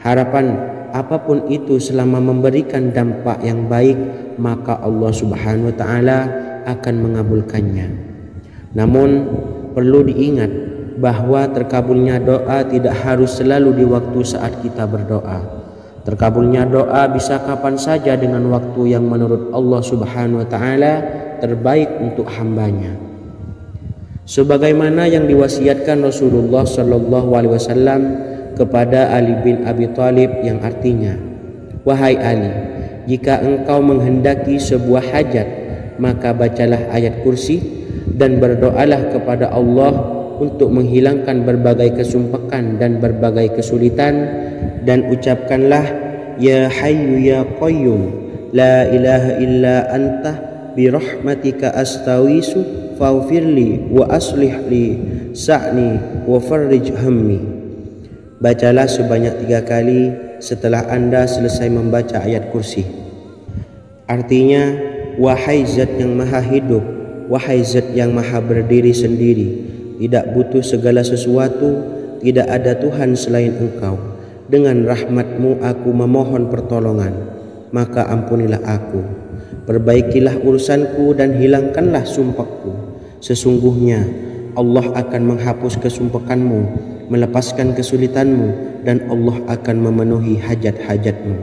Harapan apapun itu selama memberikan dampak yang baik, maka Allah Subhanahu wa Ta'ala akan mengabulkannya. Namun perlu diingat bahwa terkabulnya doa tidak harus selalu di waktu saat kita berdoa. Terkabulnya doa bisa kapan saja dengan waktu yang menurut Allah Subhanahu wa Ta'ala terbaik untuk hambanya. Sebagaimana yang diwasiatkan Rasulullah Shallallahu Alaihi Wasallam kepada Ali bin Abi Thalib, yang artinya, wahai Ali, jika engkau menghendaki sebuah hajat, maka bacalah ayat kursi dan berdoalah kepada Allah untuk menghilangkan berbagai kesumpakan dan berbagai kesulitan, dan ucapkanlah Ya Hayyu Ya Qayyum la ilaha illa anta bi rahmatika astawisu faghfirli wa aslih li sa'ni wa farrij hammi. Bacalah sebanyak 3 kali setelah Anda selesai membaca ayat kursi. Artinya, wahai zat yang maha hidup, wahai zat yang maha berdiri sendiri, tidak butuh segala sesuatu, tidak ada Tuhan selain Engkau. Dengan rahmat-Mu aku memohon pertolongan, maka ampunilah aku. Perbaikilah urusanku dan hilangkanlah sumpahku. Sesungguhnya Allah akan menghapus kesumpahanmu, melepaskan kesulitanmu, dan Allah akan memenuhi hajat-hajatmu.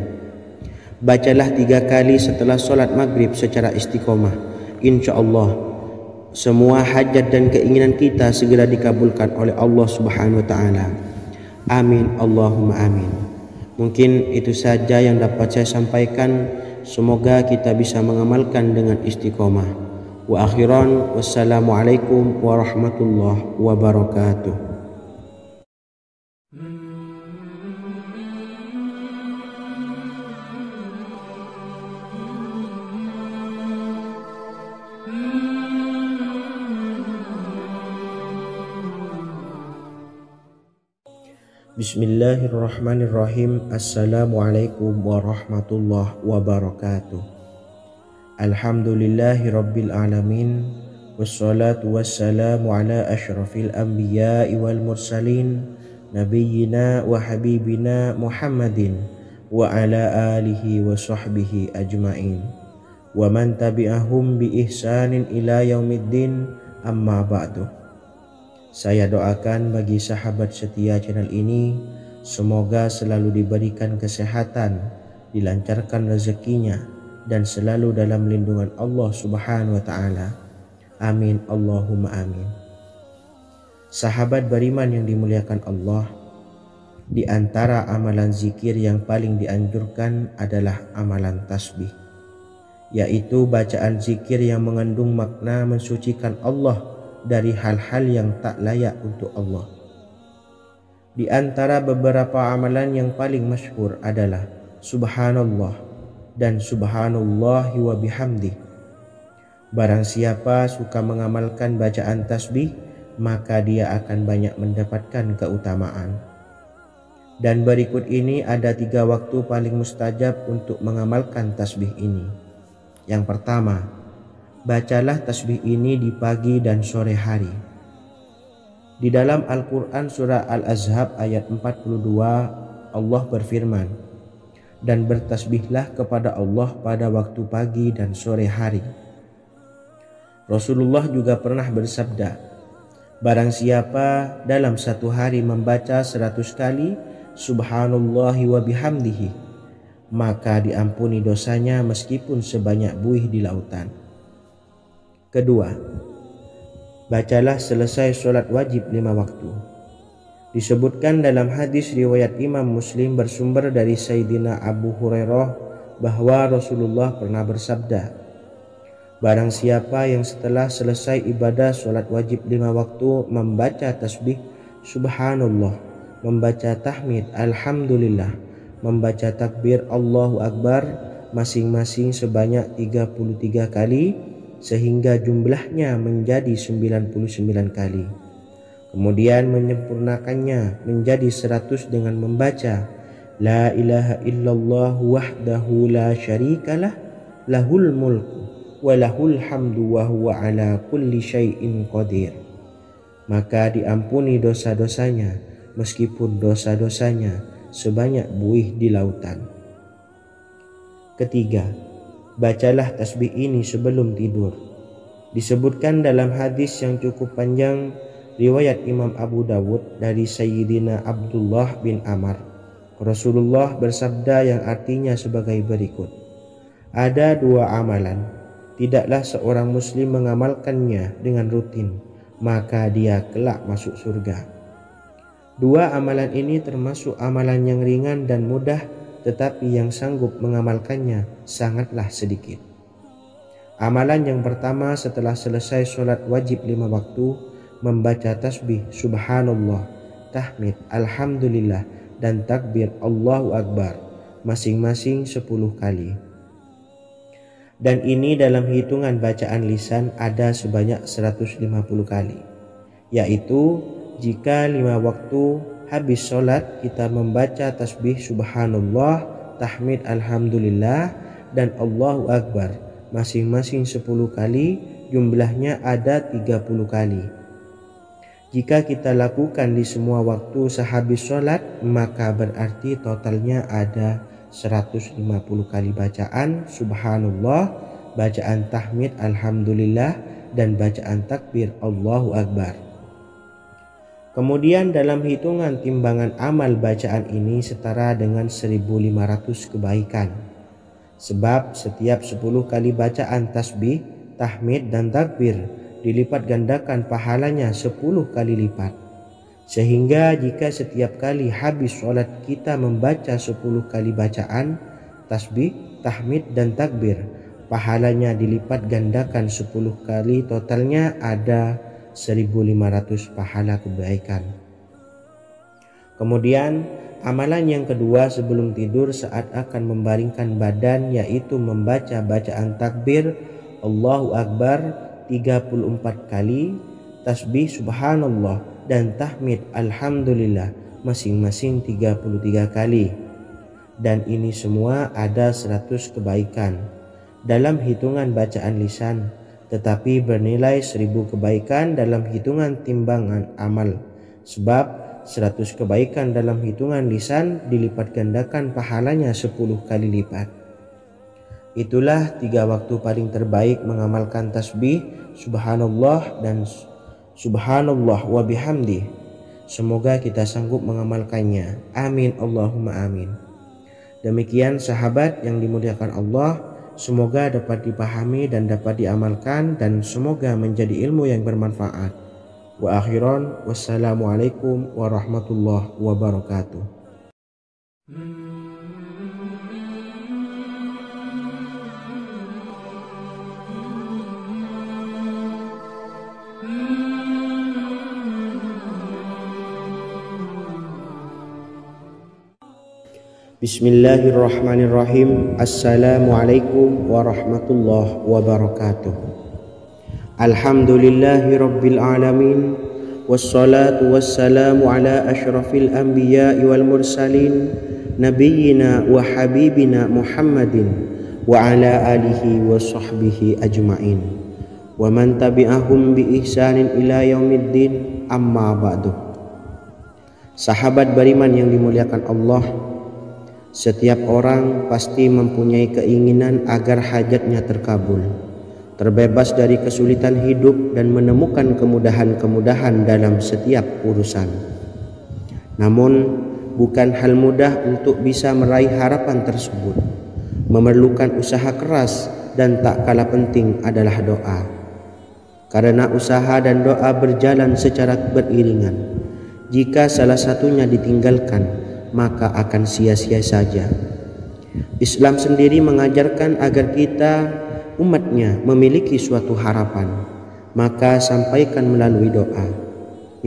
Bacalah 3 kali setelah solat maghrib secara istiqomah. Insya Allah semua hajat dan keinginan kita segera dikabulkan oleh Allah Subhanahu wa taala. Amin Allahumma amin. Mungkin itu saja yang dapat saya sampaikan. Semoga kita bisa mengamalkan dengan istiqomah. Wa akhiran, wassalamualaikum warahmatullahi wabarakatuh. Bismillahirrahmanirrahim. Assalamualaikum warahmatullahi wabarakatuh. Alhamdulillahi rabbil alamin. Wassalatu wassalamu ala ashrafil anbiya'i wal mursalin, nabiyyina wa habibina Muhammadin wa ala alihi wa sahbihi ajma'in, wa man tabi'ahum bi ihsanin ila yaumiddin, amma ba'du. Saya doakan bagi sahabat setia channel ini, semoga selalu diberikan kesehatan, dilancarkan rezekinya, dan selalu dalam lindungan Allah Subhanahu wa taala. Amin Allahumma amin. Sahabat beriman yang dimuliakan Allah, di antara amalan zikir yang paling dianjurkan adalah amalan tasbih, yaitu bacaan zikir yang mengandung makna mensucikan Allah dari hal-hal yang tak layak untuk Allah. Di antara beberapa amalan yang paling masyhur adalah Subhanallah dan Subhanallahi wa bihamdih. Barang siapa suka mengamalkan bacaan tasbih, maka dia akan banyak mendapatkan keutamaan. Dan berikut ini ada 3 waktu paling mustajab untuk mengamalkan tasbih ini. Yang pertama, bacalah tasbih ini di pagi dan sore hari. Di dalam Al-Quran surah Al-Ahzab ayat 42, Allah berfirman, dan bertasbihlah kepada Allah pada waktu pagi dan sore hari. Rasulullah juga pernah bersabda, barang siapa dalam satu hari membaca 100 kali Subhanallahi wa bihamdihi, maka diampuni dosanya meskipun sebanyak buih di lautan. Kedua, bacalah selesai sholat wajib 5 waktu. Disebutkan dalam hadis riwayat Imam Muslim bersumber dari Sayyidina Abu Hurairah bahwa Rasulullah pernah bersabda, barang siapa yang setelah selesai ibadah sholat wajib 5 waktu membaca tasbih Subhanallah, membaca tahmid Alhamdulillah, membaca takbir Allahu Akbar masing-masing sebanyak 33 kali, sehingga jumlahnya menjadi 99 kali. Kemudian menyempurnakannya menjadi 100 dengan membaca La ilaha illallah wahdahu la syarikalah, lahul mulku wa lahul hamdu wa huwa ala kulli syai'in qadir. Maka diampuni dosa-dosanya meskipun dosa-dosanya sebanyak buih di lautan. Ketiga, bacalah tasbih ini sebelum tidur. Disebutkan dalam hadis yang cukup panjang riwayat Imam Abu Dawud dari Sayyidina Abdullah bin Amr, Rasulullah bersabda yang artinya sebagai berikut, ada 2 amalan, tidaklah seorang muslim mengamalkannya dengan rutin, maka dia kelak masuk surga. 2 amalan ini termasuk amalan yang ringan dan mudah, tetapi yang sanggup mengamalkannya sangatlah sedikit. Amalan yang pertama setelah selesai sholat wajib 5 waktu, membaca tasbih Subhanallah, tahmid Alhamdulillah, dan takbir Allahu Akbar masing-masing 10 kali. Dan ini dalam hitungan bacaan lisan ada sebanyak 150 kali, yaitu jika 5 waktu habis sholat kita membaca tasbih Subhanallah, tahmid Alhamdulillah, dan Allahu Akbar masing-masing 10 kali, jumlahnya ada 30 kali. Jika kita lakukan di semua waktu sehabis sholat, maka berarti totalnya ada 150 kali bacaan Subhanallah, bacaan tahmid Alhamdulillah, dan bacaan takbir Allahu Akbar. Kemudian dalam hitungan timbangan amal bacaan ini setara dengan 1500 kebaikan. Sebab setiap 10 kali bacaan tasbih, tahmid dan takbir dilipat gandakan pahalanya 10 kali lipat. Sehingga jika setiap kali habis sholat kita membaca 10 kali bacaan tasbih, tahmid dan takbir, pahalanya dilipat gandakan 10 kali, totalnya ada 1500 pahala kebaikan. Kemudian amalan yang kedua sebelum tidur saat akan membaringkan badan, yaitu membaca bacaan takbir Allahu Akbar 34 kali, tasbih subhanallah dan tahmid alhamdulillah masing-masing 33 kali. Dan ini semua ada 100 kebaikan dalam hitungan bacaan lisan, tetapi bernilai 1000 kebaikan dalam hitungan timbangan amal. Sebab 100 kebaikan dalam hitungan lisan dilipat gandakan pahalanya 10 kali lipat. Itulah 3 waktu paling terbaik mengamalkan tasbih subhanallah dan subhanallah wa bihamdi. Semoga kita sanggup mengamalkannya. Amin Allahumma amin. Demikian sahabat yang dimuliakan Allah, semoga dapat dipahami dan dapat diamalkan, dan semoga menjadi ilmu yang bermanfaat. Wa akhiran, wassalamualaikum warahmatullahi wabarakatuh. Bismillahirrahmanirrahim. Assalamualaikum warahmatullahi wabarakatuh. Alhamdulillahi rabbil alamin, wassalatu wassalamu ala ashrafil anbiya'i wal mursalin, nabiyyina wa habibina Muhammadin wa ala alihi wa sahbihi ajma'in, wa man tabi'ahum bi ihsanin ila yaumiddin, amma ba'du. Sahabat beriman yang dimuliakan Allah, setiap orang pasti mempunyai keinginan agar hajatnya terkabul, terbebas dari kesulitan hidup dan menemukan kemudahan-kemudahan dalam setiap urusan. Namun bukan hal mudah untuk bisa meraih harapan tersebut. Memerlukan usaha keras, dan tak kalah penting adalah doa. Karena usaha dan doa berjalan secara beriringan. Jika salah satunya ditinggalkan, maka akan sia-sia saja. Islam sendiri mengajarkan agar kita umatnya memiliki suatu harapan, maka sampaikan melalui doa.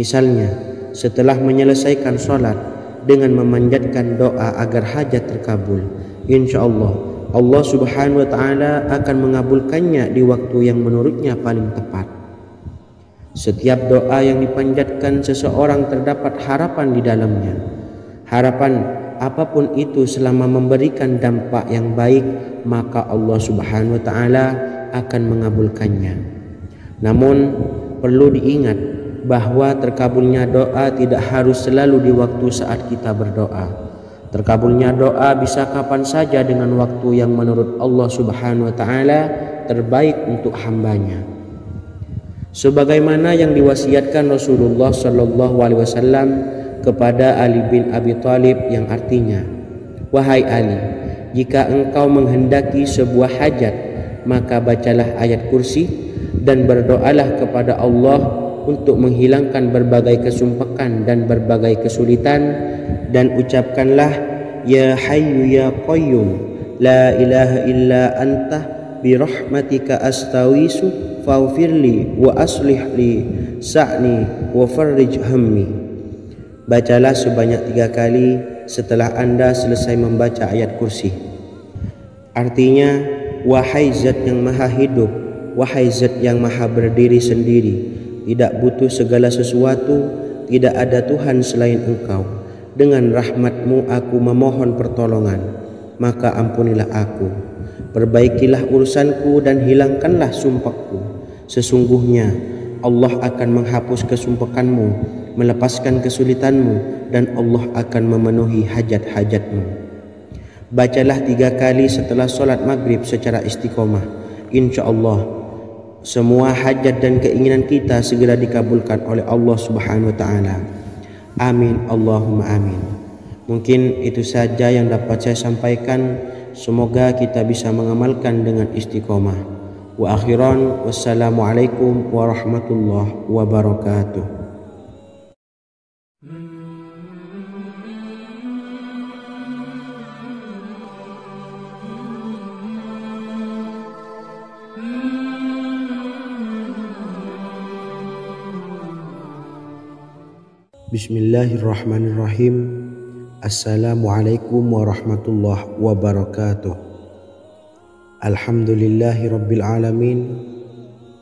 Misalnya setelah menyelesaikan sholat dengan memanjatkan doa agar hajat terkabul, insya Allah Allah subhanahu wa ta'ala akan mengabulkannya di waktu yang menurutnya paling tepat. Setiap doa yang dipanjatkan seseorang terdapat harapan di dalamnya. Harapan apapun itu selama memberikan dampak yang baik, maka Allah subhanahu wa ta'ala akan mengabulkannya. Namun perlu diingat bahwa terkabulnya doa tidak harus selalu di waktu saat kita berdoa. Terkabulnya doa bisa kapan saja dengan waktu yang menurut Allah subhanahu wa ta'ala terbaik untuk hambanya. Sebagaimana yang diwasiatkan Rasulullah sallallahu alaihi wasallam kepada Ali bin Abi Thalib, yang artinya, wahai Ali, jika engkau menghendaki sebuah hajat, maka bacalah ayat kursi dan berdoalah kepada Allah untuk menghilangkan berbagai kesumpakan dan berbagai kesulitan, dan ucapkanlah, ya hayyu ya qayyum la ilaha illa anta birahmatika astawisu faghfirli wa aslih li sa'ni wa farrij hammi. Bacalah sebanyak 3 kali setelah Anda selesai membaca ayat kursi. Artinya, wahai zat yang maha hidup, wahai zat yang maha berdiri sendiri, tidak butuh segala sesuatu, tidak ada Tuhan selain Engkau. Dengan rahmat-Mu aku memohon pertolongan, maka ampunilah aku. Perbaikilah urusanku dan hilangkanlah sumpahku. Sesungguhnya Allah akan menghapus kesumpakanmu, melepaskan kesulitanmu, dan Allah akan memenuhi hajat-hajatmu. Bacalah 3 kali setelah sholat maghrib secara istiqomah. Insya Allah semua hajat dan keinginan kita segera dikabulkan oleh Allah subhanahu wa ta'ala. Amin Allahumma amin. Mungkin itu saja yang dapat saya sampaikan. semoga kita bisa mengamalkan dengan istiqomah. Wa akhiran, wassalamualaikum warahmatullahi wabarakatuh. Bismillahirrahmanirrahim. Assalamualaikum warahmatullahi wabarakatuh. Alhamdulillahi rabbil alamin.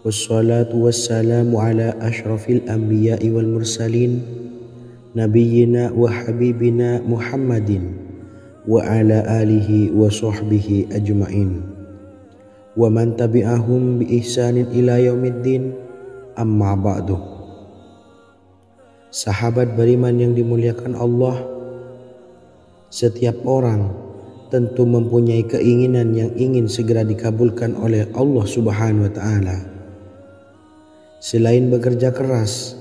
Wassalatu wassalamu ala ashrafil anbiya'i wal mursalin, nabiyyina wa habibina Muhammadin wa ala alihi wa sahbihi ajma'in wa man tabi'ahum bi ihsanin ila yaumiddin, amma ba'du. Sahabat beriman yang dimuliakan Allah, setiap orang tentu mempunyai keinginan yang ingin segera dikabulkan oleh Allah Subhanahu wa Ta'ala. Selain bekerja keras,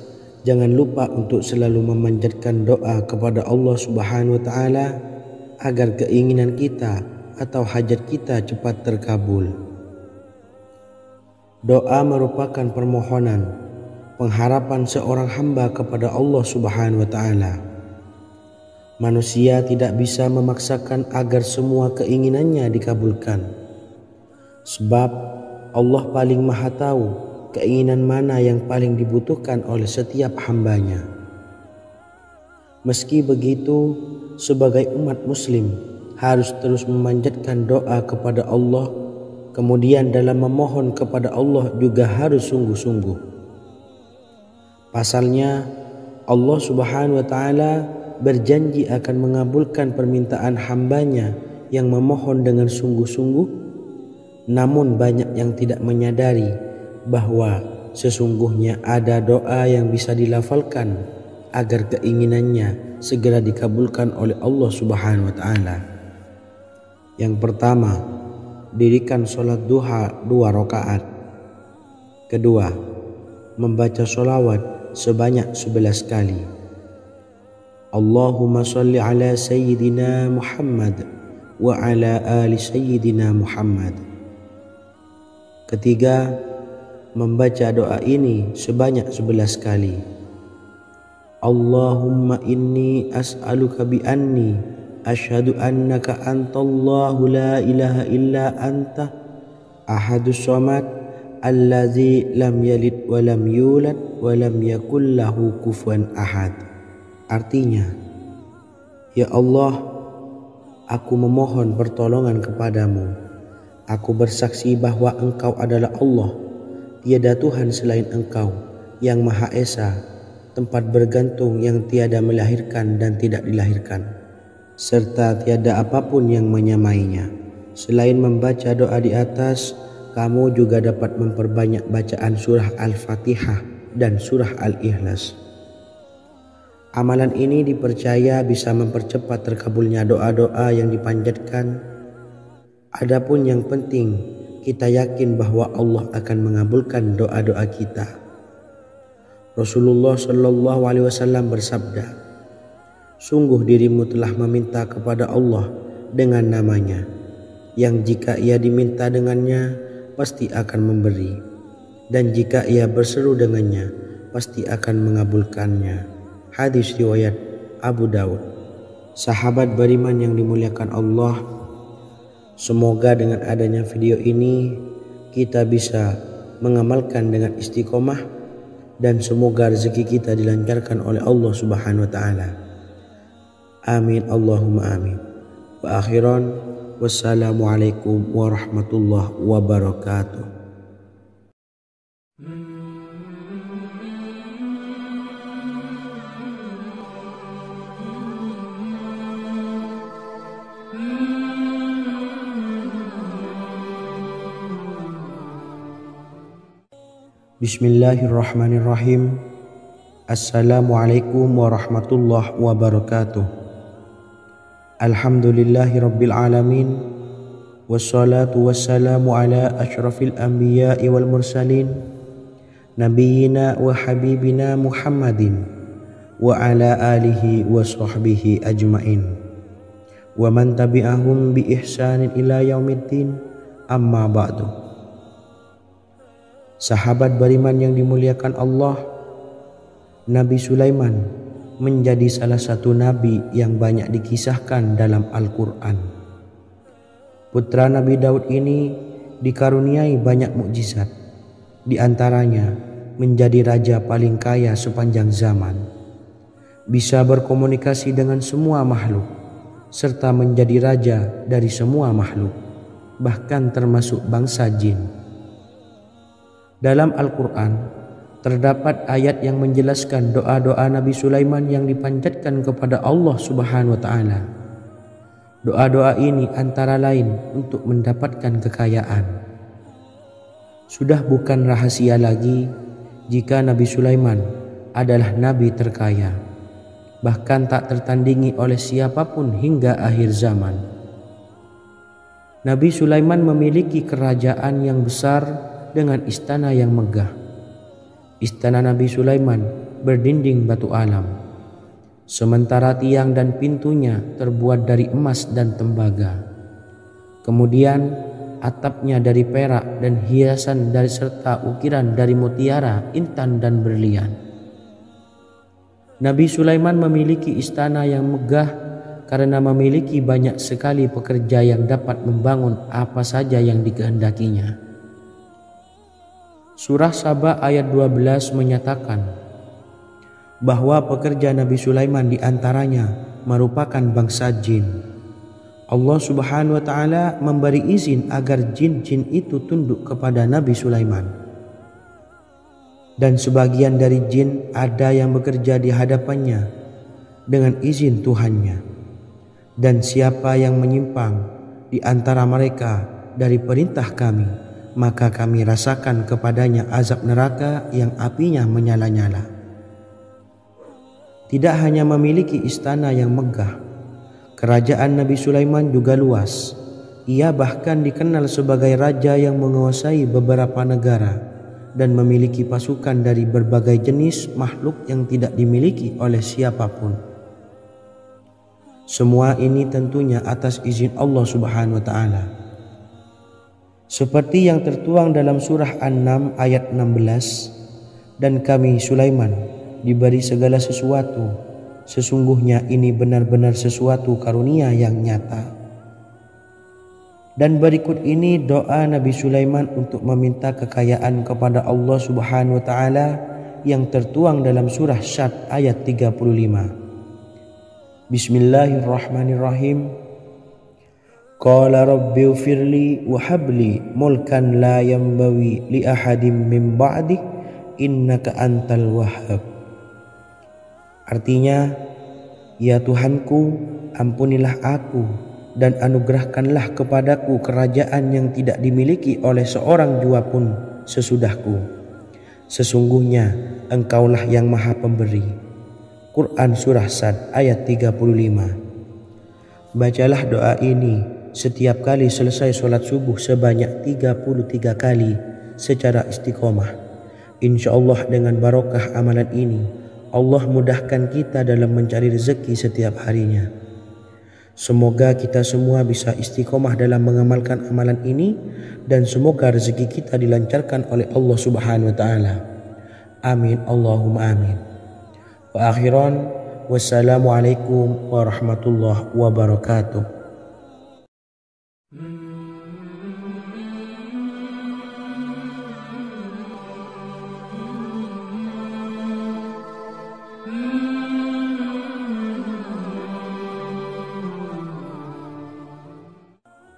jangan lupa untuk selalu memanjatkan doa kepada Allah Subhanahu wa Ta'ala agar keinginan kita atau hajat kita cepat terkabul. Doa merupakan permohonan, pengharapan seorang hamba kepada Allah Subhanahu wa Ta'ala. Manusia tidak bisa memaksakan agar semua keinginannya dikabulkan, sebab Allah paling maha tahu keinginan mana yang paling dibutuhkan oleh setiap hambanya. Meski begitu, sebagai umat muslim harus terus memanjatkan doa kepada Allah, kemudian dalam memohon kepada Allah juga harus sungguh-sungguh. Pasalnya, Allah Subhanahu wa Ta'ala berjanji akan mengabulkan permintaan hambanya yang memohon dengan sungguh-sungguh. Namun banyak yang tidak menyadari bahwa sesungguhnya ada doa yang bisa dilafalkan agar keinginannya segera dikabulkan oleh Allah Subhanahu wa Ta'ala. Yang pertama, dirikan sholat duha 2 rakaat. Kedua, membaca sholawat sebanyak 11 kali. Allahumma sholli ala sayyidina Muhammad wa ala ali sayyidina Muhammad. Ketiga, membaca doa ini sebanyak 11 kali. Allahumma inni as'aluka bi anni asyhadu annaka antallahu la ilaha illa anta ahadus samad allazi lam yalid wa lam yulad wa lam yakul lahu kufuwan ahad. Artinya, ya Allah, aku memohon pertolongan kepadamu. Aku bersaksi bahwa Engkau adalah Allah, tiada Tuhan selain Engkau, yang Maha Esa, tempat bergantung yang tiada melahirkan dan tidak dilahirkan, serta tiada apapun yang menyamainya. Selain membaca doa di atas, kamu juga dapat memperbanyak bacaan surah Al-Fatihah dan surah Al-Ikhlas. Amalan ini dipercaya bisa mempercepat terkabulnya doa-doa yang dipanjatkan. Adapun yang penting, kita yakin bahwa Allah akan mengabulkan doa-doa kita. Rasulullah Shallallahu Alaihi Wasallam bersabda, sungguh dirimu telah meminta kepada Allah dengan namanya, yang jika ia diminta dengannya, pasti akan memberi, dan jika ia berseru dengannya, pasti akan mengabulkannya. Hadis riwayat Abu Daud. Sahabat beriman yang dimuliakan Allah, semoga dengan adanya video ini kita bisa mengamalkan dengan istiqomah, dan semoga rezeki kita dilancarkan oleh Allah Subhanahu wa Ta'ala. Amin Allahumma amin. Wa akhiran, wassalamualaikum warahmatullahi wabarakatuh. Bismillahirrahmanirrahim. Assalamualaikum warahmatullahi wabarakatuh. Alhamdulillahi rabbil alamin. Wassalatu wassalamu ala ashrafil anbiya'i wal mursalin, nabiyyina wa habibina Muhammadin wa ala alihi wa sahbihi ajma'in wa man tabi'ahum bi ihsanin ila yaumiddin, amma ba'du. Sahabat beriman yang dimuliakan Allah, Nabi Sulaiman menjadi salah satu nabi yang banyak dikisahkan dalam Al-Quran. Putra Nabi Daud ini dikaruniai banyak mukjizat, di antaranya menjadi raja paling kaya sepanjang zaman, bisa berkomunikasi dengan semua makhluk, serta menjadi raja dari semua makhluk, bahkan termasuk bangsa jin. Dalam Al-Quran terdapat ayat yang menjelaskan doa-doa Nabi Sulaiman yang dipanjatkan kepada Allah Subhanahu wa Ta'ala. Doa-doa ini antara lain untuk mendapatkan kekayaan. Sudah bukan rahasia lagi jika Nabi Sulaiman adalah nabi terkaya, bahkan tak tertandingi oleh siapapun hingga akhir zaman. Nabi Sulaiman memiliki kerajaan yang besar dengan istana yang megah. Istana Nabi Sulaiman berdinding batu alam, sementara tiang dan pintunya terbuat dari emas dan tembaga. Kemudian atapnya dari perak dan hiasan dari serta ukiran dari mutiara, intan dan berlian. Nabi Sulaiman memiliki istana yang megah karena memiliki banyak sekali pekerja yang dapat membangun apa saja yang dikehendakinya. Surah Saba ayat 12 menyatakan bahwa pekerja Nabi Sulaiman diantaranya merupakan bangsa jin. Allah Subhanahu wa Ta'ala memberi izin agar jin-jin itu tunduk kepada Nabi Sulaiman. Dan sebagian dari jin ada yang bekerja di hadapannya dengan izin Tuhannya. Dan siapa yang menyimpang di antara mereka dari perintah kami, maka kami rasakan kepadanya azab neraka yang apinya menyala-nyala. Tidak hanya memiliki istana yang megah, kerajaan Nabi Sulaiman juga luas. Ia bahkan dikenal sebagai raja yang menguasai beberapa negara dan memiliki pasukan dari berbagai jenis makhluk yang tidak dimiliki oleh siapapun. Semua ini tentunya atas izin Allah Subhanahu wa Ta'ala. Seperti yang tertuang dalam surah An-Naml ayat 16, dan kami Sulaiman diberi segala sesuatu, sesungguhnya ini benar-benar sesuatu karunia yang nyata. Dan berikut ini doa Nabi Sulaiman untuk meminta kekayaan kepada Allah Subhanahu wa Ta'ala yang tertuang dalam surah Syad ayat 35. Bismillahirrahmanirrahim. Qala rabbi ufirli wa habli mulkan la yanbawi li ahadim min ba'di innaka antal wahhab. Artinya, ya Tuhanku, ampunilah aku dan anugerahkanlah kepadaku kerajaan yang tidak dimiliki oleh seorang jua pun sesudahku. Sesungguhnya Engkaulah yang Maha Pemberi. Quran Surah Sad ayat 35. Bacalah doa ini setiap kali selesai sholat subuh sebanyak 33 kali secara istiqomah. Insya Allah dengan barokah amalan ini, Allah mudahkan kita dalam mencari rezeki setiap harinya. Semoga kita semua bisa istiqomah dalam mengamalkan amalan ini, dan semoga rezeki kita dilancarkan oleh Allah Subhanahu wa Ta'ala. Amin Allahumma amin. Wa akhiran, wassalamualaikum warahmatullahi wabarakatuh.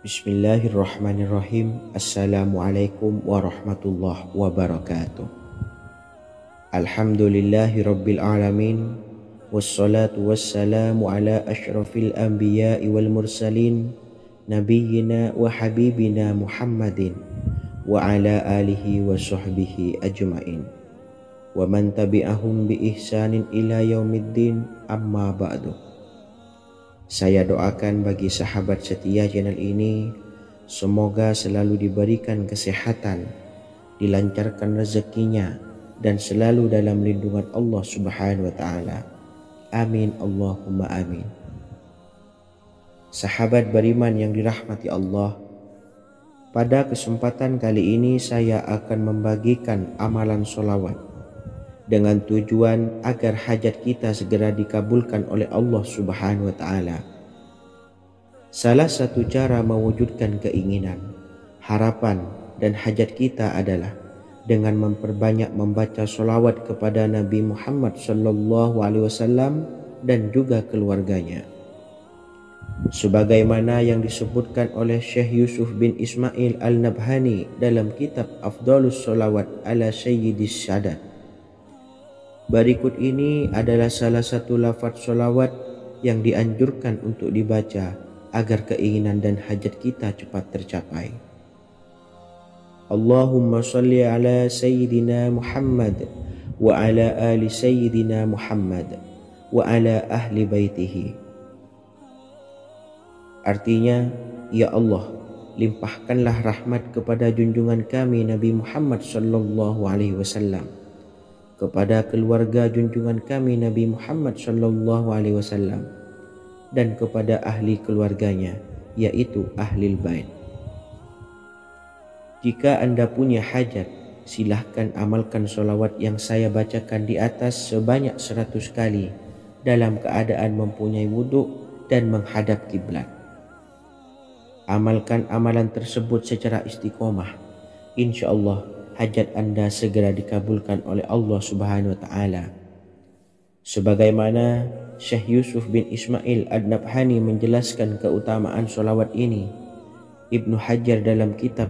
Bismillahirrahmanirrahim. Assalamualaikum warahmatullahi wabarakatuh. Alhamdulillahi rabbil alamin, wassalatu wassalamu ala ashrafil anbiya'i wal mursalin, nabiyyina wa habibina Muhammadin wa ala alihi wa sahbihi ajma'in, wa man tabi'ahum bi ihsanin ila yaumiddin, amma ba'du. Saya doakan bagi sahabat setia channel ini, semoga selalu diberikan kesehatan, dilancarkan rezekinya, dan selalu dalam lindungan Allah Subhanahu wa Ta'ala. Amin Allahumma amin. Sahabat beriman yang dirahmati Allah, pada kesempatan kali ini saya akan membagikan amalan solawat dengan tujuan agar hajat kita segera dikabulkan oleh Allah Subhanahu wa Ta'ala. Salah satu cara mewujudkan keinginan, harapan, dan hajat kita adalah dengan memperbanyak membaca solawat kepada Nabi Muhammad SAW dan juga keluarganya. Sebagaimana yang disebutkan oleh Syekh Yusuf bin Ismail Al-Nabhani dalam kitab Afdalus Solawat ala Sayyidis Sadat. Berikut ini adalah salah satu lafaz solawat yang dianjurkan untuk dibaca agar keinginan dan hajat kita cepat tercapai. Allahumma salli ala Sayyidina Muhammad wa ala ali Sayyidina Muhammad wa ala ahli baitihi. Artinya, ya Allah, limpahkanlah rahmat kepada junjungan kami Nabi Muhammad sallallahu alaihi wasallam, kepada keluarga junjungan kami Nabi Muhammad sallallahu alaihi wasallam, dan kepada ahli keluarganya, yaitu ahlil bait. Jika Anda punya hajat, silahkan amalkan solawat yang saya bacakan di atas sebanyak 100 kali dalam keadaan mempunyai wudhu dan menghadap kiblat. Amalkan amalan tersebut secara istiqomah. Insya Allah hajat Anda segera dikabulkan oleh Allah Subhanahu wa Ta'ala. Sebagaimana Syekh Yusuf bin Ismail Ad-Nabhani menjelaskan keutamaan solawat ini, Ibnu Hajar dalam kitab